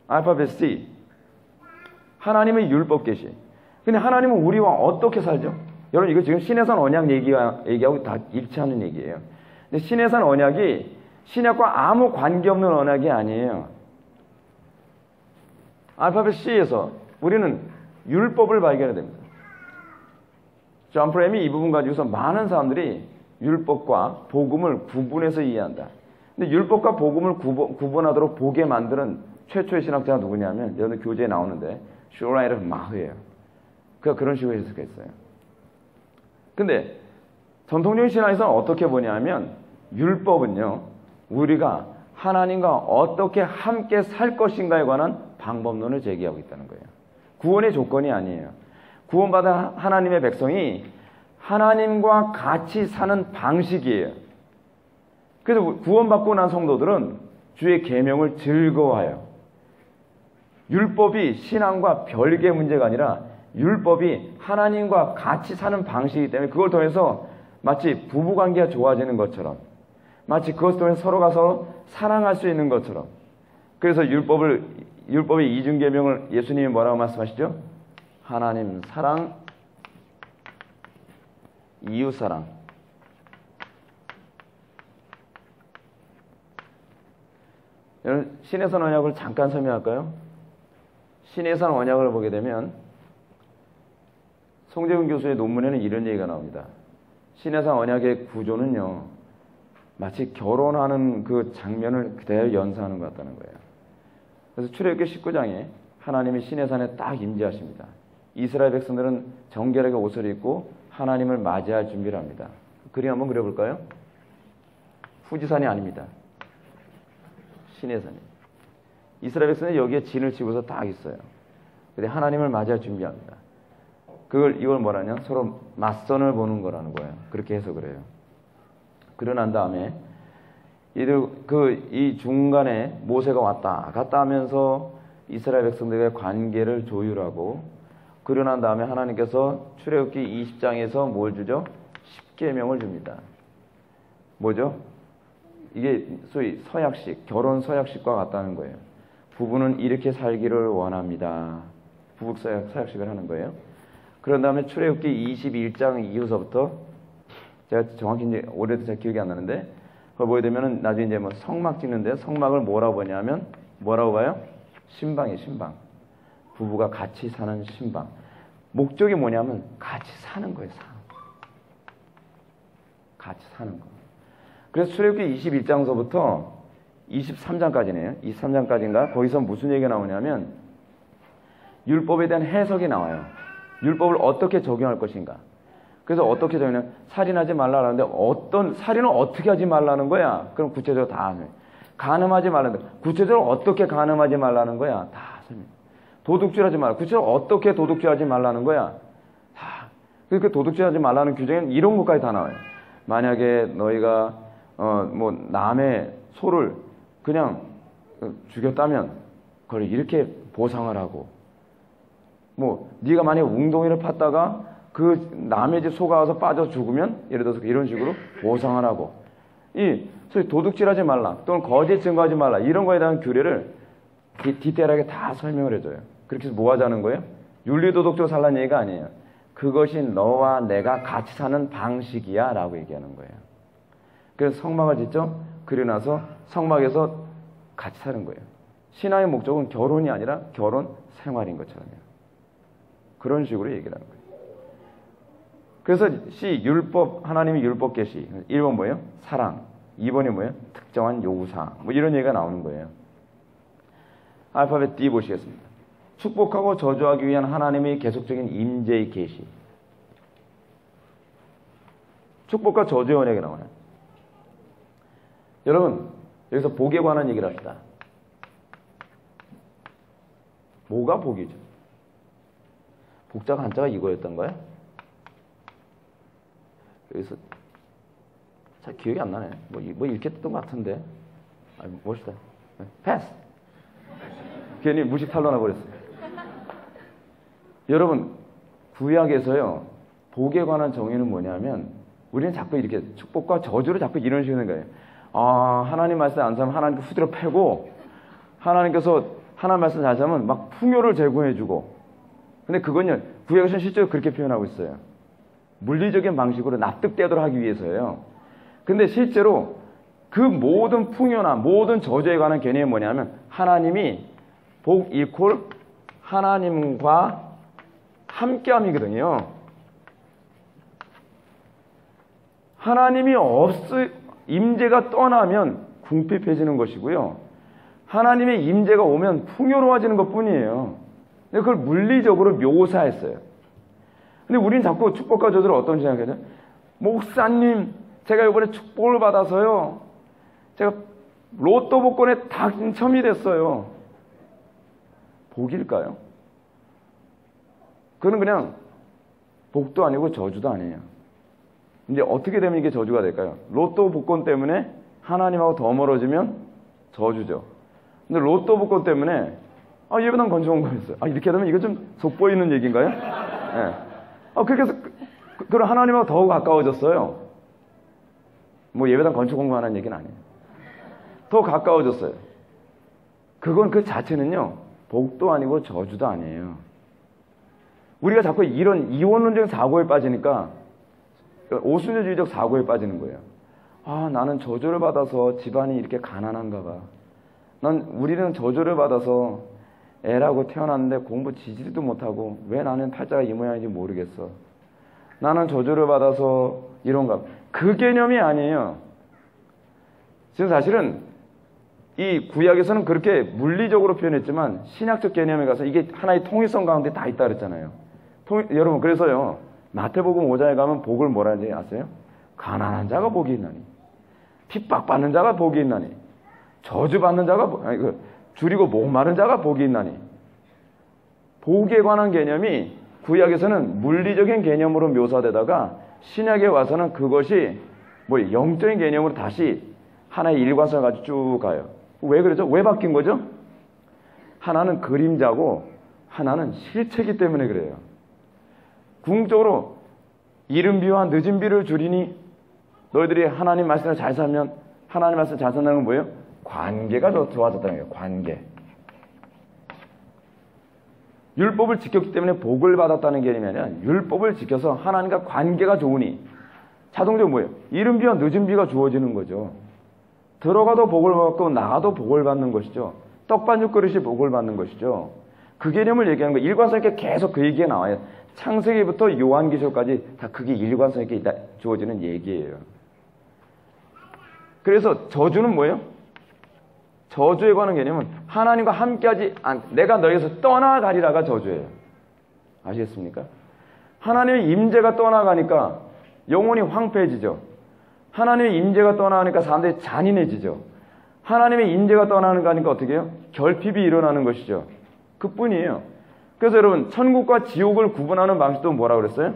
알파벳 C. 하나님의 율법 계시. 근데 하나님은 우리와 어떻게 살죠? 여러분, 이거 지금 신해산 언약 얘기하고 다 일치하는 얘기예요. 근데 신해산 언약이 신약과 아무 관계없는 언약이 아니에요. 알파벳 C에서 우리는 율법을 발견해야 됩니다. 존 프레임이 이 부분 가지고서 많은 사람들이 율법과 복음을 구분해서 이해한다. 근데 율법과 복음을 구분하도록 보게 만드는 최초의 신학자가 누구냐면 여러분 교재에 나오는데 슈라이르 마흐예요. 그가 그런 식으로 해석했어요. 근데 전통적인 신앙에서는 어떻게 보냐면 율법은요, 우리가 하나님과 어떻게 함께 살 것인가에 관한 방법론을 제기하고 있다는 거예요. 구원의 조건이 아니에요. 구원받은 하나님의 백성이 하나님과 같이 사는 방식이에요. 그래서 구원받고 난 성도들은 주의 계명을 즐거워해요. 율법이 신앙과 별개의 문제가 아니라 율법이 하나님과 같이 사는 방식이기 때문에 그걸 통해서 마치 부부관계가 좋아지는 것처럼, 마치 그것을 통해서 서로가 서로 사랑할 수 있는 것처럼. 그래서 율법의 이중계명을 예수님이 뭐라고 말씀하시죠? 하나님 사랑, 이웃 사랑. 여러분, 신해산 언약을 잠깐 설명할까요? 신해산 언약을 보게 되면 송재훈 교수의 논문에는 이런 얘기가 나옵니다. 신해산 언약의 구조는요, 마치 결혼하는 그 장면을 그대로 연상하는 것 같다는 거예요. 그래서 출애굽기 19장에 하나님이 시내산에 딱 임재하십니다. 이스라엘 백성들은 정결하게 옷을 입고 하나님을 맞이할 준비를 합니다. 그림 한번 그려볼까요? 후지산이 아닙니다. 시내산이. 이스라엘 백성은 여기에 진을 치고서 딱 있어요. 근데 하나님을 맞이할 준비합니다. 이걸 뭐라냐? 서로 맞선을 보는 거라는 거예요. 그렇게 해석을 해요. 그러고 난 다음에 이 중간에 모세가 왔다 갔다 하면서 이스라엘 백성들의 관계를 조율하고, 그러고 난 다음에 하나님께서 출애굽기 20장에서 뭘 주죠? 십계명을 줍니다. 뭐죠? 이게 소위 서약식, 결혼 서약식과 같다는 거예요. 부부는 이렇게 살기를 원합니다. 부부 서약식을 하는 거예요. 그런 다음에 출애굽기 21장 이후서부터, 제가 정확히 이제 올해도 잘 기억이 안 나는데, 그걸 보게 되면은 나중에 이제 뭐 성막 찍는데, 성막을 뭐라고 보냐면 뭐라고 봐요? 신방이에요, 신방. 부부가 같이 사는 신방. 목적이 뭐냐면 같이 사는 거예요, 같이 사는 거. 그래서 출애굽기 21장서부터 23장까지네요. 23장까지인가? 거기서 무슨 얘기가 나오냐면 율법에 대한 해석이 나와요. 율법을 어떻게 적용할 것인가. 그래서 어떻게 적용하냐면 살인하지 말라는데 살인을 어떻게 하지 말라는 거야? 그럼 구체적으로 다 하네. 간음하지 말라는 거야. 구체적으로 어떻게 간음하지 말라는 거야? 다 설명. 도둑질하지 말라. 구체적으로 어떻게 도둑질하지 말라는 거야? 다. 그러니까 도둑질하지 말라는 규정은 이런 것까지 다 나와요. 만약에 너희가 남의 소를 그냥 죽였다면 그걸 이렇게 보상을 하고, 네가 만약에 웅덩이를 팠다가 그 남의 집 소가 와서 빠져 죽으면 예를 들어서 이런 식으로 보상을 하고, 소위 도둑질하지 말라 또는 거짓 증거하지 말라 이런 거에 대한 규례를 디테일하게 다 설명을 해줘요. 그렇게 해서 뭐 하자는 거예요? 윤리도덕적으로 살라는 얘기가 아니에요. 그것이 너와 내가 같이 사는 방식이야 라고 얘기하는 거예요. 그래서 성막을 짓죠. 그리고 나서 성막에서 같이 사는 거예요. 신앙의 목적은 결혼이 아니라 결혼 생활인 것처럼요. 그런 식으로 얘기를 하는 거예요. 그래서 율법, 하나님의 율법 계시. 1번 뭐예요? 사랑. 2번이 뭐예요? 특정한 요구사항. 이런 얘기가 나오는 거예요. 알파벳 D 보시겠습니다. 축복하고 저주하기 위한 하나님의 계속적인 임재의 계시. 축복과 저주의 언약이 나와요. 여러분, 여기서 복에 관한 얘기를 합시다. 뭐가 복이죠? 복자가 한자가 이거였던 거야? 여기서 잘 기억이 안 나네. 뭐 이렇게 했던 것 같은데. 멋있다. 패스. 괜히 무식 탈로나 버렸어요. 여러분, 구약에서요, 복에 관한 정의는 뭐냐면, 우리는 자꾸 이렇게 축복과 저주를 자꾸 이런 식으로 하는 거예요. 하나님 말씀 안 사면 하나님께 후드려 패고, 하나님께서 하나님 말씀 잘 사면 막 풍요를 제공해주고. 근데 그건요, 구약에서는 실제로 그렇게 표현하고 있어요. 물리적인 방식으로 납득되도록 하기 위해서예요. 근데 실제로 그 모든 풍요나 모든 저주에 관한 개념이 뭐냐면, 하나님이 복 이퀄 하나님과 함께함이거든요. 하나님이 임재가 떠나면 궁핍해지는 것이고요. 하나님의 임재가 오면 풍요로워지는 것뿐이에요. 근데 그걸 물리적으로 묘사했어요. 근데 우리는 자꾸 축복과 저주를 어떤 생각해요? 목사님, 제가 이번에 축복을 받아서요, 제가 로또 복권에 당첨이 됐어요. 복일까요? 그건 그냥 복도 아니고 저주도 아니에요. 이제 어떻게 되면 이게 저주가 될까요? 로또 복권 때문에 하나님하고 더 멀어지면 저주죠. 근데 로또 복권 때문에 예배당 건축 공부했어요. 이렇게 되면 이거 좀 속보이는 얘기인가요? 네. 그렇게 해서 그럼 하나님하고 더 가까워졌어요. 뭐 예배당 건축 공부하는 얘기는 아니에요. 더 가까워졌어요. 그건 그 자체는요, 복도 아니고 저주도 아니에요. 우리가 자꾸 이런 이원론적 사고에 빠지니까 오순절주의적 사고에 빠지는 거예요. 나는 저주를 받아서 집안이 이렇게 가난한가 봐. 우리는 저주를 받아서 애라고 태어났는데 공부 지지리도 못하고 왜 나는 팔자가 이 모양인지 모르겠어. 나는 저주를 받아서 이런가. 그 개념이 아니에요. 지금 사실은 이 구약에서는 그렇게 물리적으로 표현했지만 신약적 개념에 가서 이게 하나의 통일성 가운데 다 있다 그랬잖아요. 여러분, 그래서요, 마태복음 5장에 가면 복을 뭐라 하는지 아세요? 가난한 자가 복이 있나니, 핍박받는 자가 복이 있나니, 저주받는 자가 줄이고 목마른 자가 복이 있나니. 복에 관한 개념이 구약에서는 물리적인 개념으로 묘사되다가 신약에 와서는 그것이 영적인 개념으로 다시 하나의 일관성을 가지고 쭉 가요. 왜 그러죠? 왜 바뀐 거죠? 하나는 그림자고 하나는 실체이기 때문에 그래요. 궁극적으로 이른 비와 늦은 비를 줄이니 너희들이 하나님 말씀을 잘 살면, 하나님 말씀을 잘 산다는 건 뭐예요? 관계가 좋아졌다는 거예요. 관계. 율법을 지켰기 때문에 복을 받았다는 개념이 아니라 율법을 지켜서 하나님과 관계가 좋으니 자동적으로 뭐예요? 이른 비와 늦은 비가 주어지는 거죠. 들어가도 복을 받고 나가도 복을 받는 것이죠. 떡반죽 그릇이 복을 받는 것이죠. 그 개념을 얘기하는 거예요. 일관성 있게 계속 그 얘기가 나와요. 창세기부터 요한계시록까지 다 그게 일관성 있게 주어지는 얘기예요. 그래서 저주는 뭐예요? 저주에 관한 개념은 하나님과 함께하지 내가 너희에서 떠나가리라가 저주예요. 아시겠습니까? 하나님의 임재가 떠나가니까 영혼이 황폐해지죠. 하나님의 임재가 떠나가니까 사람들이 잔인해지죠. 하나님의 임재가 떠나는 거니까 어떻게 해요? 결핍이 일어나는 것이죠. 그뿐이에요. 그래서 여러분, 천국과 지옥을 구분하는 방식도 뭐라고 그랬어요?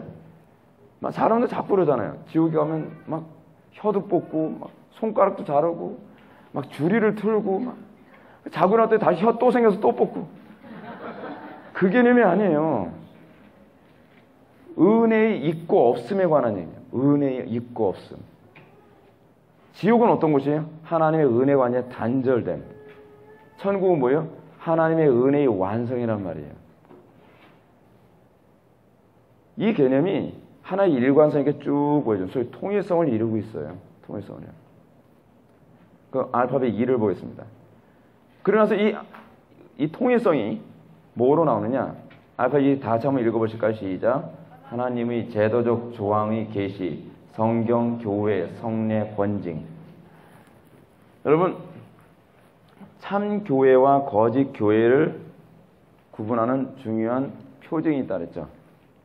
사람들 자꾸 그러잖아요. 지옥에 가면 막 혀도 뽑고 막 손가락도 자르고 막 주리를 틀고 막 자고 났더니 다시 혀 또 생겨서 또 뽑고. 그 개념이 아니에요. 은혜의 있고 없음에 관한 얘기예요. 은혜의 있고 없음. 지옥은 어떤 곳이에요? 하나님의 은혜가 완전히 단절됨. 천국은 뭐예요? 하나님의 은혜의 완성이란 말이에요. 이 개념이 하나의 일관성 있게 쭉 보여줘요. 소위 통일성을 이루고 있어요. 통일성을요. 그 알파벳 2를 보겠습니다. 그러나서 이 통일성이 뭐로 나오느냐? 알파벳 2 다 같이 한번 읽어보실까요? 시작. 하나님의 제도적 조항의 계시, 성경, 교회, 성례, 권징. 여러분, 참 교회와 거짓 교회를 구분하는 중요한 표징이 있다 그랬죠.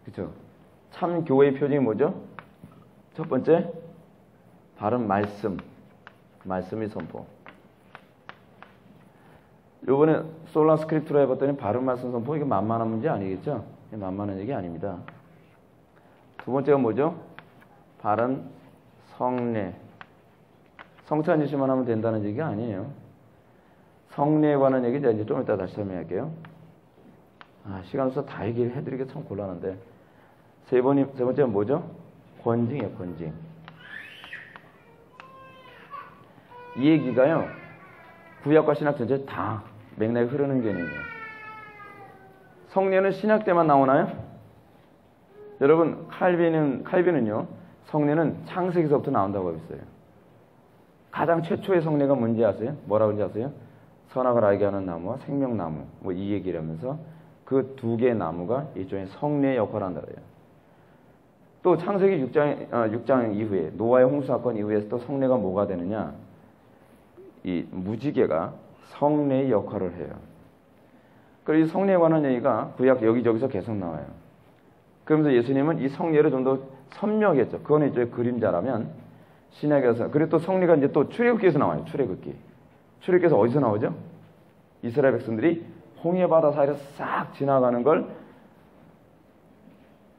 그렇죠? 참 교회의 표징이 뭐죠? 첫 번째, 바른 말씀. 말씀의 선포. 요번에 솔라 스크립트로 해봤더니 바른 말씀 선포, 이게 만만한 문제 아니겠죠? 만만한 얘기 아닙니다. 두 번째가 뭐죠? 바른 성례. 성찬 지시만 하면 된다는 얘기가 아니에요. 성례에 관한 얘기 이제 좀 이따 다시 설명할게요. 시간 없어서 다 얘기를 해드리기 참 곤란한데. 세 번째가 뭐죠? 권징이에요, 권징. 이 얘기가요, 구약과 신약 전체 다 맥락이 흐르는 개념이에요. 성례는 신약 때만 나오나요? 여러분, 칼빈은요, 성례는 창세기서부터 나온다고 하고 있어요. 가장 최초의 성례가 뭔지 아세요? 뭐라고 하는지 아세요? 선악을 알게 하는 나무와 생명나무, 이 얘기를 하면서 그 두 개의 나무가 일종의 성례의 역할을 한다 그래요. 또 창세기 6장 이후에, 노아의 홍수 사건 이후에 또 성례가 뭐가 되느냐? 이 무지개가 성례의 역할을 해요. 그래서 이 성례에 관한 얘기가 구약 여기저기서 계속 나와요. 그러면서 예수님은 이 성례를 좀 더 선명했죠. 그건 이제 그림자라면 신약에서. 그리고 또 성리가 이제 또 출애굽기에서 나와요. 출애굽기. 출애굽기에서 어디서 나오죠? 이스라엘 백성들이 홍해 바다 사이를 싹 지나가는 걸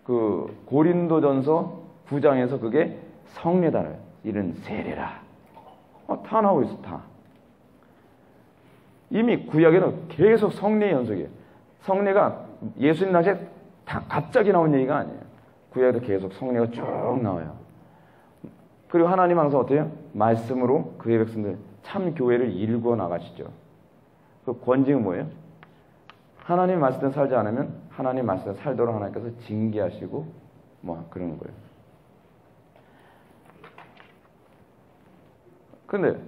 그 고린도전서 9장에서 그게 성례다를 이런 세례라. 다 나오고 있어, 다. 이미 구약에는 계속 성례의 연속이에요. 성례가 예수님 당시에 다 갑자기 나온 얘기가 아니에요. 구약에도 계속 성례가 쭉 나와요. 그리고 하나님 항상 어때요? 말씀으로 그의 백성들 참 교회를 일구어 나가시죠. 그 권징은 뭐예요? 하나님 말씀대로 살지 않으면 하나님 말씀대로 살도록 하나님께서 징계하시고 뭐 그런 거예요. 근데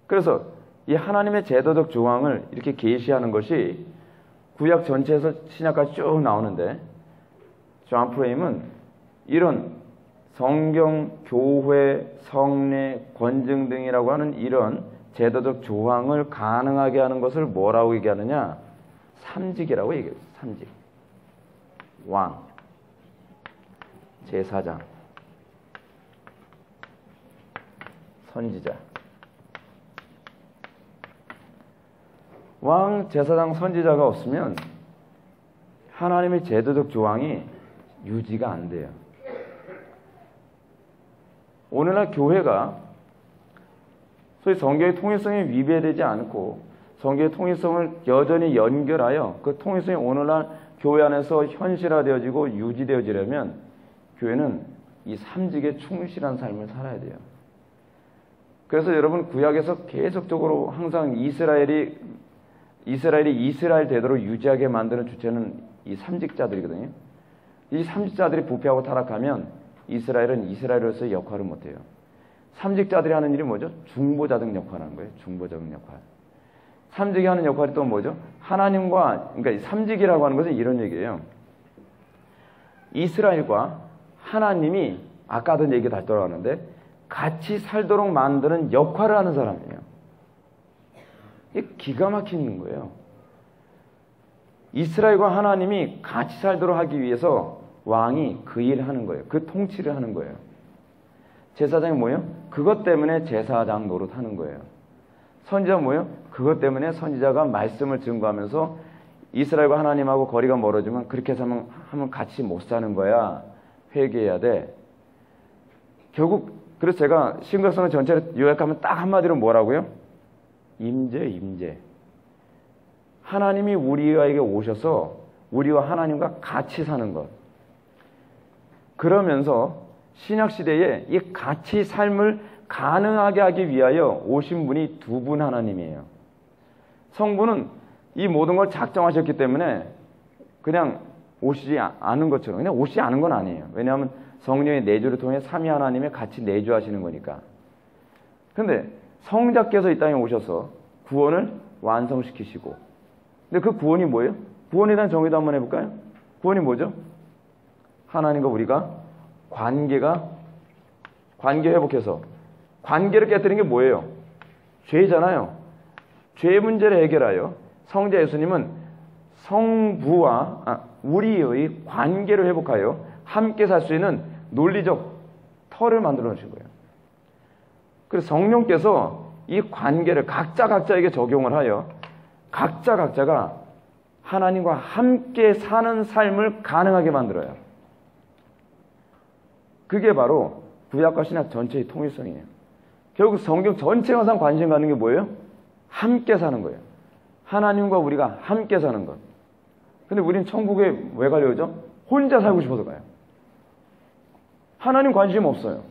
그래서 이 하나님의 제도적 조항을 이렇게 계시하는 것이 구약 전체에서 신약까지 쭉 나오는데 존 프레임은 이런 성경, 교회, 성례, 권증 등이라고 하는 이런 제도적 조항을 가능하게 하는 것을 뭐라고 얘기하느냐? 삼직이라고 얘기해요. 삼직. 왕, 제사장, 선지자. 왕, 제사장, 선지자가 없으면 하나님의 제도적 조항이 유지가 안 돼요. 오늘날 교회가 소위 성경의 통일성에 위배되지 않고 성경의 통일성을 여전히 연결하여 그 통일성이 오늘날 교회 안에서 현실화되어지고 유지되어지려면 교회는 이 삼직에 충실한 삶을 살아야 돼요. 그래서 여러분 구약에서 계속적으로 항상 이스라엘이 이스라엘 되도록 유지하게 만드는 주체는 이 삼직자들이거든요. 이 삼직자들이 부패하고 타락하면 이스라엘은 이스라엘로서의 역할을 못해요. 삼직자들이 하는 일이 뭐죠? 중보자등 역할을 하는 거예요. 중보자등 역할. 삼직이 하는 역할이 또 뭐죠? 하나님과, 그러니까 삼직이라고 하는 것은 이런 얘기예요. 이스라엘과 하나님이 아까 하던 얘기 다시 돌아가는데 같이 살도록 만드는 역할을 하는 사람이에요. 이게 기가 막히는 거예요. 이스라엘과 하나님이 같이 살도록 하기 위해서 왕이 그 일을 하는 거예요. 그 통치를 하는 거예요. 제사장이 뭐예요? 그것 때문에 제사장 노릇하는 거예요. 선지자가 뭐예요? 그것 때문에 선지자가 말씀을 증거하면서 이스라엘과 하나님하고 거리가 멀어지면 그렇게 해서 하면 같이 못 사는 거야. 회개해야 돼. 결국 그래서 제가 신약성경 전체를 요약하면 딱 한마디로 뭐라고요? 임재. 하나님이 우리에게 오셔서 우리와 하나님과 같이 사는 것. 그러면서 신약시대에 이 같이 삶을 가능하게 하기 위하여 오신 분이 두 분 하나님이에요. 성부는 이 모든 걸 작정하셨기 때문에 그냥 오시지 않은 것처럼 그냥 오시지 않은 건 아니에요. 왜냐하면 성령의 내주를 통해 삼위 하나님이 같이 내주하시는 거니까. 근데 성자께서 이 땅에 오셔서 구원을 완성시키시고 근데 그 구원이 뭐예요? 구원에 대한 정의도 한번 해볼까요? 구원이 뭐죠? 하나님과 우리가 관계 회복해서 관계를 깨뜨리는 게 뭐예요? 죄잖아요. 죄 문제를 해결하여 성자 예수님은 성부와 우리의 관계를 회복하여 함께 살 수 있는 논리적 터를 만들어 놓으신 거예요. 그래서 성령께서 이 관계를 각자에게 적용을 하여 각자가 하나님과 함께 사는 삶을 가능하게 만들어요. 그게 바로 구약과 신약 전체의 통일성이에요. 결국 성경 전체가 항상 관심 갖는 게 뭐예요? 함께 사는 거예요. 하나님과 우리가 함께 사는 것. 근데 우린 천국에 왜 가려고 혼자 살고 싶어서 가요. 하나님 관심 없어요.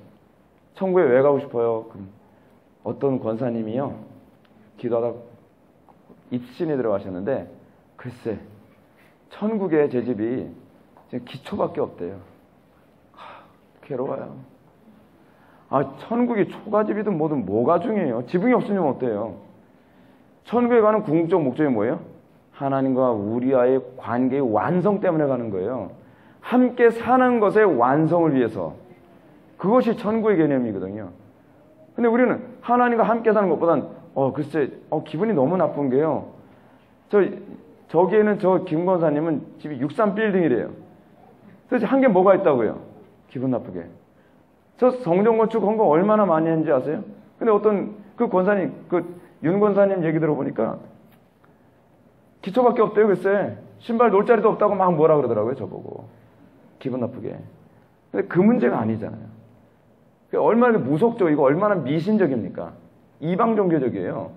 천국에 왜 가고 싶어요? 그럼 어떤 권사님이요. 기도하다 입신에 들어가셨는데 글쎄 천국에 제 집이 지금 기초밖에 없대요. 괴로워요. 천국이 초가집이든 뭐든 뭐가 중요해요. 지붕이 없으면 어때요? 천국에 가는 궁극적 목적이 뭐예요? 하나님과 우리와의 관계의 완성 때문에 가는 거예요. 함께 사는 것의 완성을 위해서. 그것이 천국의 개념이거든요. 근데 우리는 하나님과 함께 사는 것보단 글쎄 기분이 너무 나쁜 게요. 저기에는 저 김 권사님은 집이 63빌딩이래요. 그래서 한 게 뭐가 있다고요? 기분 나쁘게. 저 성전 건축한 거 얼마나 많이 했는지 아세요? 근데 어떤 그 권사님, 윤 권사님 얘기 들어보니까 기초밖에 없대요, 글쎄. 신발 놓을 자리도 없다고 막 뭐라 그러더라고요, 저보고. 기분 나쁘게. 근데 그 문제가 아니잖아요. 얼마나 무속적, 이거 얼마나 미신적입니까? 이방 종교적이에요.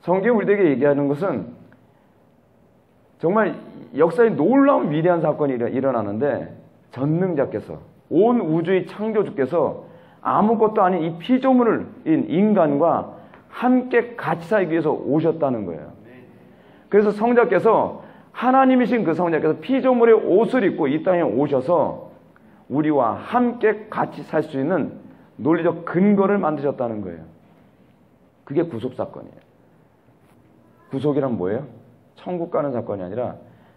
성경이 우리에게 얘기하는 것은 정말 역사에 놀라운 위대한 사건이 일어나는데 전능자께서, 온 우주의 창조주께서 아무것도 아닌 이 피조물인 인간과 함께 같이 살기 위해서 오셨다는 거예요. 그래서 성자께서, 하나님이신 그 성자께서 피조물의 옷을 입고 이 땅에 오셔서 우리와 함께 같이 살 수 있는 논리적 근거를 만드셨다는 거예요. 그게 구속사건이에요. 구속이란 뭐예요? 천국 가는 사건이 아니라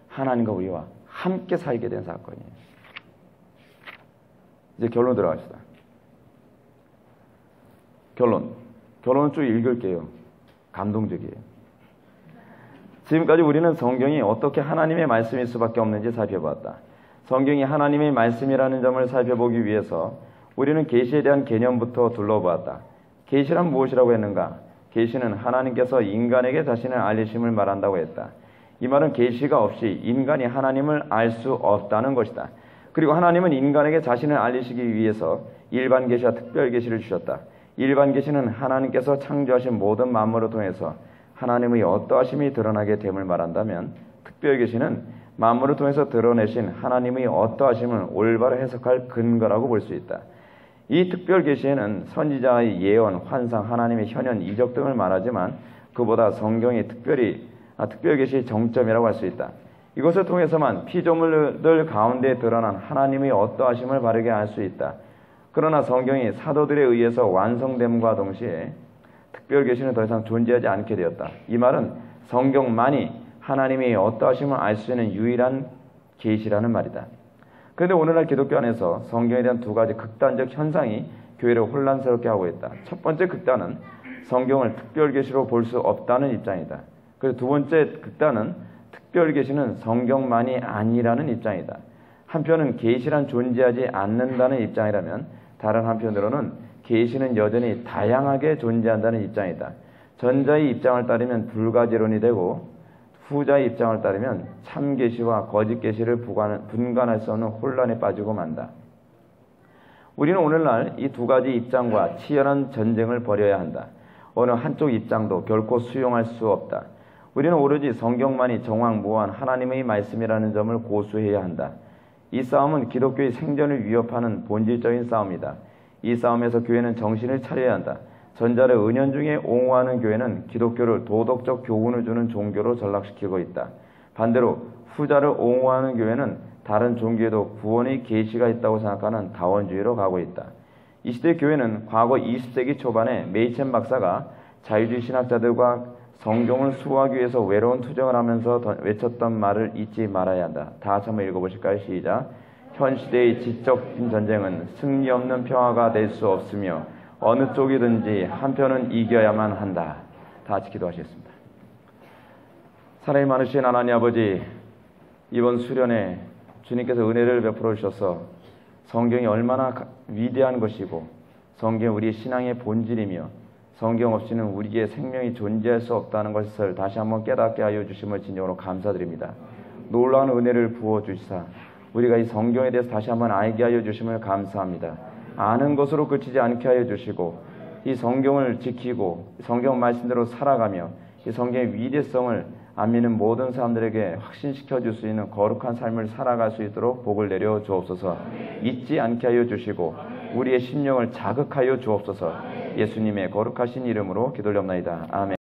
하나님과 우리와 함께 살게 된 사건이에요. 이제 결론 들어갑시다. 결론은 쭉 읽을게요. 감동적이에요. 지금까지 우리는 성경이 어떻게 하나님의 말씀일 수밖에 없는지 살펴보았다. 성경이 하나님의 말씀이라는 점을 살펴보기 위해서 우리는 계시에 대한 개념부터 둘러보았다. 계시란 무엇이라고 했는가? 계시는 하나님께서 인간에게 자신을 알리심을 말한다고 했다. 이 말은 계시가 없이 인간이 하나님을 알 수 없다는 것이다. 그리고 하나님은 인간에게 자신을 알리시기 위해서 일반 계시와 특별 계시를 주셨다. 일반 계시는 하나님께서 창조하신 모든 만물을 통해서 하나님의 어떠하심이 드러나게 됨을 말한다면, 특별 계시는 만물을 통해서 드러내신 하나님의 어떠하심을 올바로 해석할 근거라고 볼 수 있다. 이 특별 계시에는 선지자의 예언, 환상, 하나님의 현현, 이적 등을 말하지만 그보다 성경이 특별 계시의 정점이라고 할 수 있다. 이것을 통해서만 피조물들 가운데 드러난 하나님의 어떠하심을 바르게 알 수 있다. 그러나 성경이 사도들에 의해서 완성됨과 동시에 특별 계시는 더 이상 존재하지 않게 되었다. 이 말은 성경만이 하나님의 어떠하심을 알 수 있는 유일한 계시라는 말이다. 그런데 오늘날 기독교 안에서 성경에 대한 두 가지 극단적 현상이 교회를 혼란스럽게 하고 있다. 첫 번째 극단은 성경을 특별 계시로 볼 수 없다는 입장이다. 그리고 두 번째 극단은 특별 계시는 성경만이 아니라는 입장이다. 한편은 계시란 존재하지 않는다는 입장이라면 다른 한편으로는 계시는 여전히 다양하게 존재한다는 입장이다. 전자의 입장을 따르면 불가지론이 되고 후자의 입장을 따르면 참 계시와 거짓 계시를 분간할 수 없는 혼란에 빠지고 만다. 우리는 오늘날 이 두 가지 입장과 치열한 전쟁을 벌여야 한다. 어느 한쪽 입장도 결코 수용할 수 없다. 우리는 오로지 성경만이 정확무한 하나님의 말씀이라는 점을 고수해야 한다. 이 싸움은 기독교의 생존을 위협하는 본질적인 싸움이다. 이 싸움에서 교회는 정신을 차려야 한다. 전자를 은연중에 옹호하는 교회는 기독교를 도덕적 교훈을 주는 종교로 전락시키고 있다. 반대로 후자를 옹호하는 교회는 다른 종교에도 구원의 계시가 있다고 생각하는 다원주의로 가고 있다. 이 시대 교회는 과거 20세기 초반에 메이첸 박사가 자유주의 신학자들과 성경을 수호하기 위해서 외로운 투쟁을 하면서 외쳤던 말을 잊지 말아야 한다. 다 같이 한번 읽어보실까요? 시작. 현 시대의 지적인 전쟁은 승리 없는 평화가 될 수 없으며 어느 쪽이든지 한편은 이겨야만 한다. 다 같이 기도하시겠습니다. 사랑이 많으신 하나님 아버지, 이번 수련회 주님께서 은혜를 베풀어 주셔서 성경이 얼마나 위대한 것이고 성경이 우리의 신앙의 본질이며 성경 없이는 우리의 생명이 존재할 수 없다는 것을 다시 한번 깨닫게 하여 주심을 진정으로 감사드립니다. 놀라운 은혜를 부어주시사 우리가 이 성경에 대해서 다시 한번 알게 하여 주심을 감사합니다. 아는 것으로 그치지 않게 하여 주시고 이 성경을 지키고 성경 말씀대로 살아가며 이 성경의 위대성을 안 믿는 모든 사람들에게 확신시켜 줄 수 있는 거룩한 삶을 살아갈 수 있도록 복을 내려 주옵소서. 잊지 않게 하여 주시고 우리의 심령을 자극하여 주옵소서. 예수님의 거룩하신 이름으로 기도드립니다. 아멘.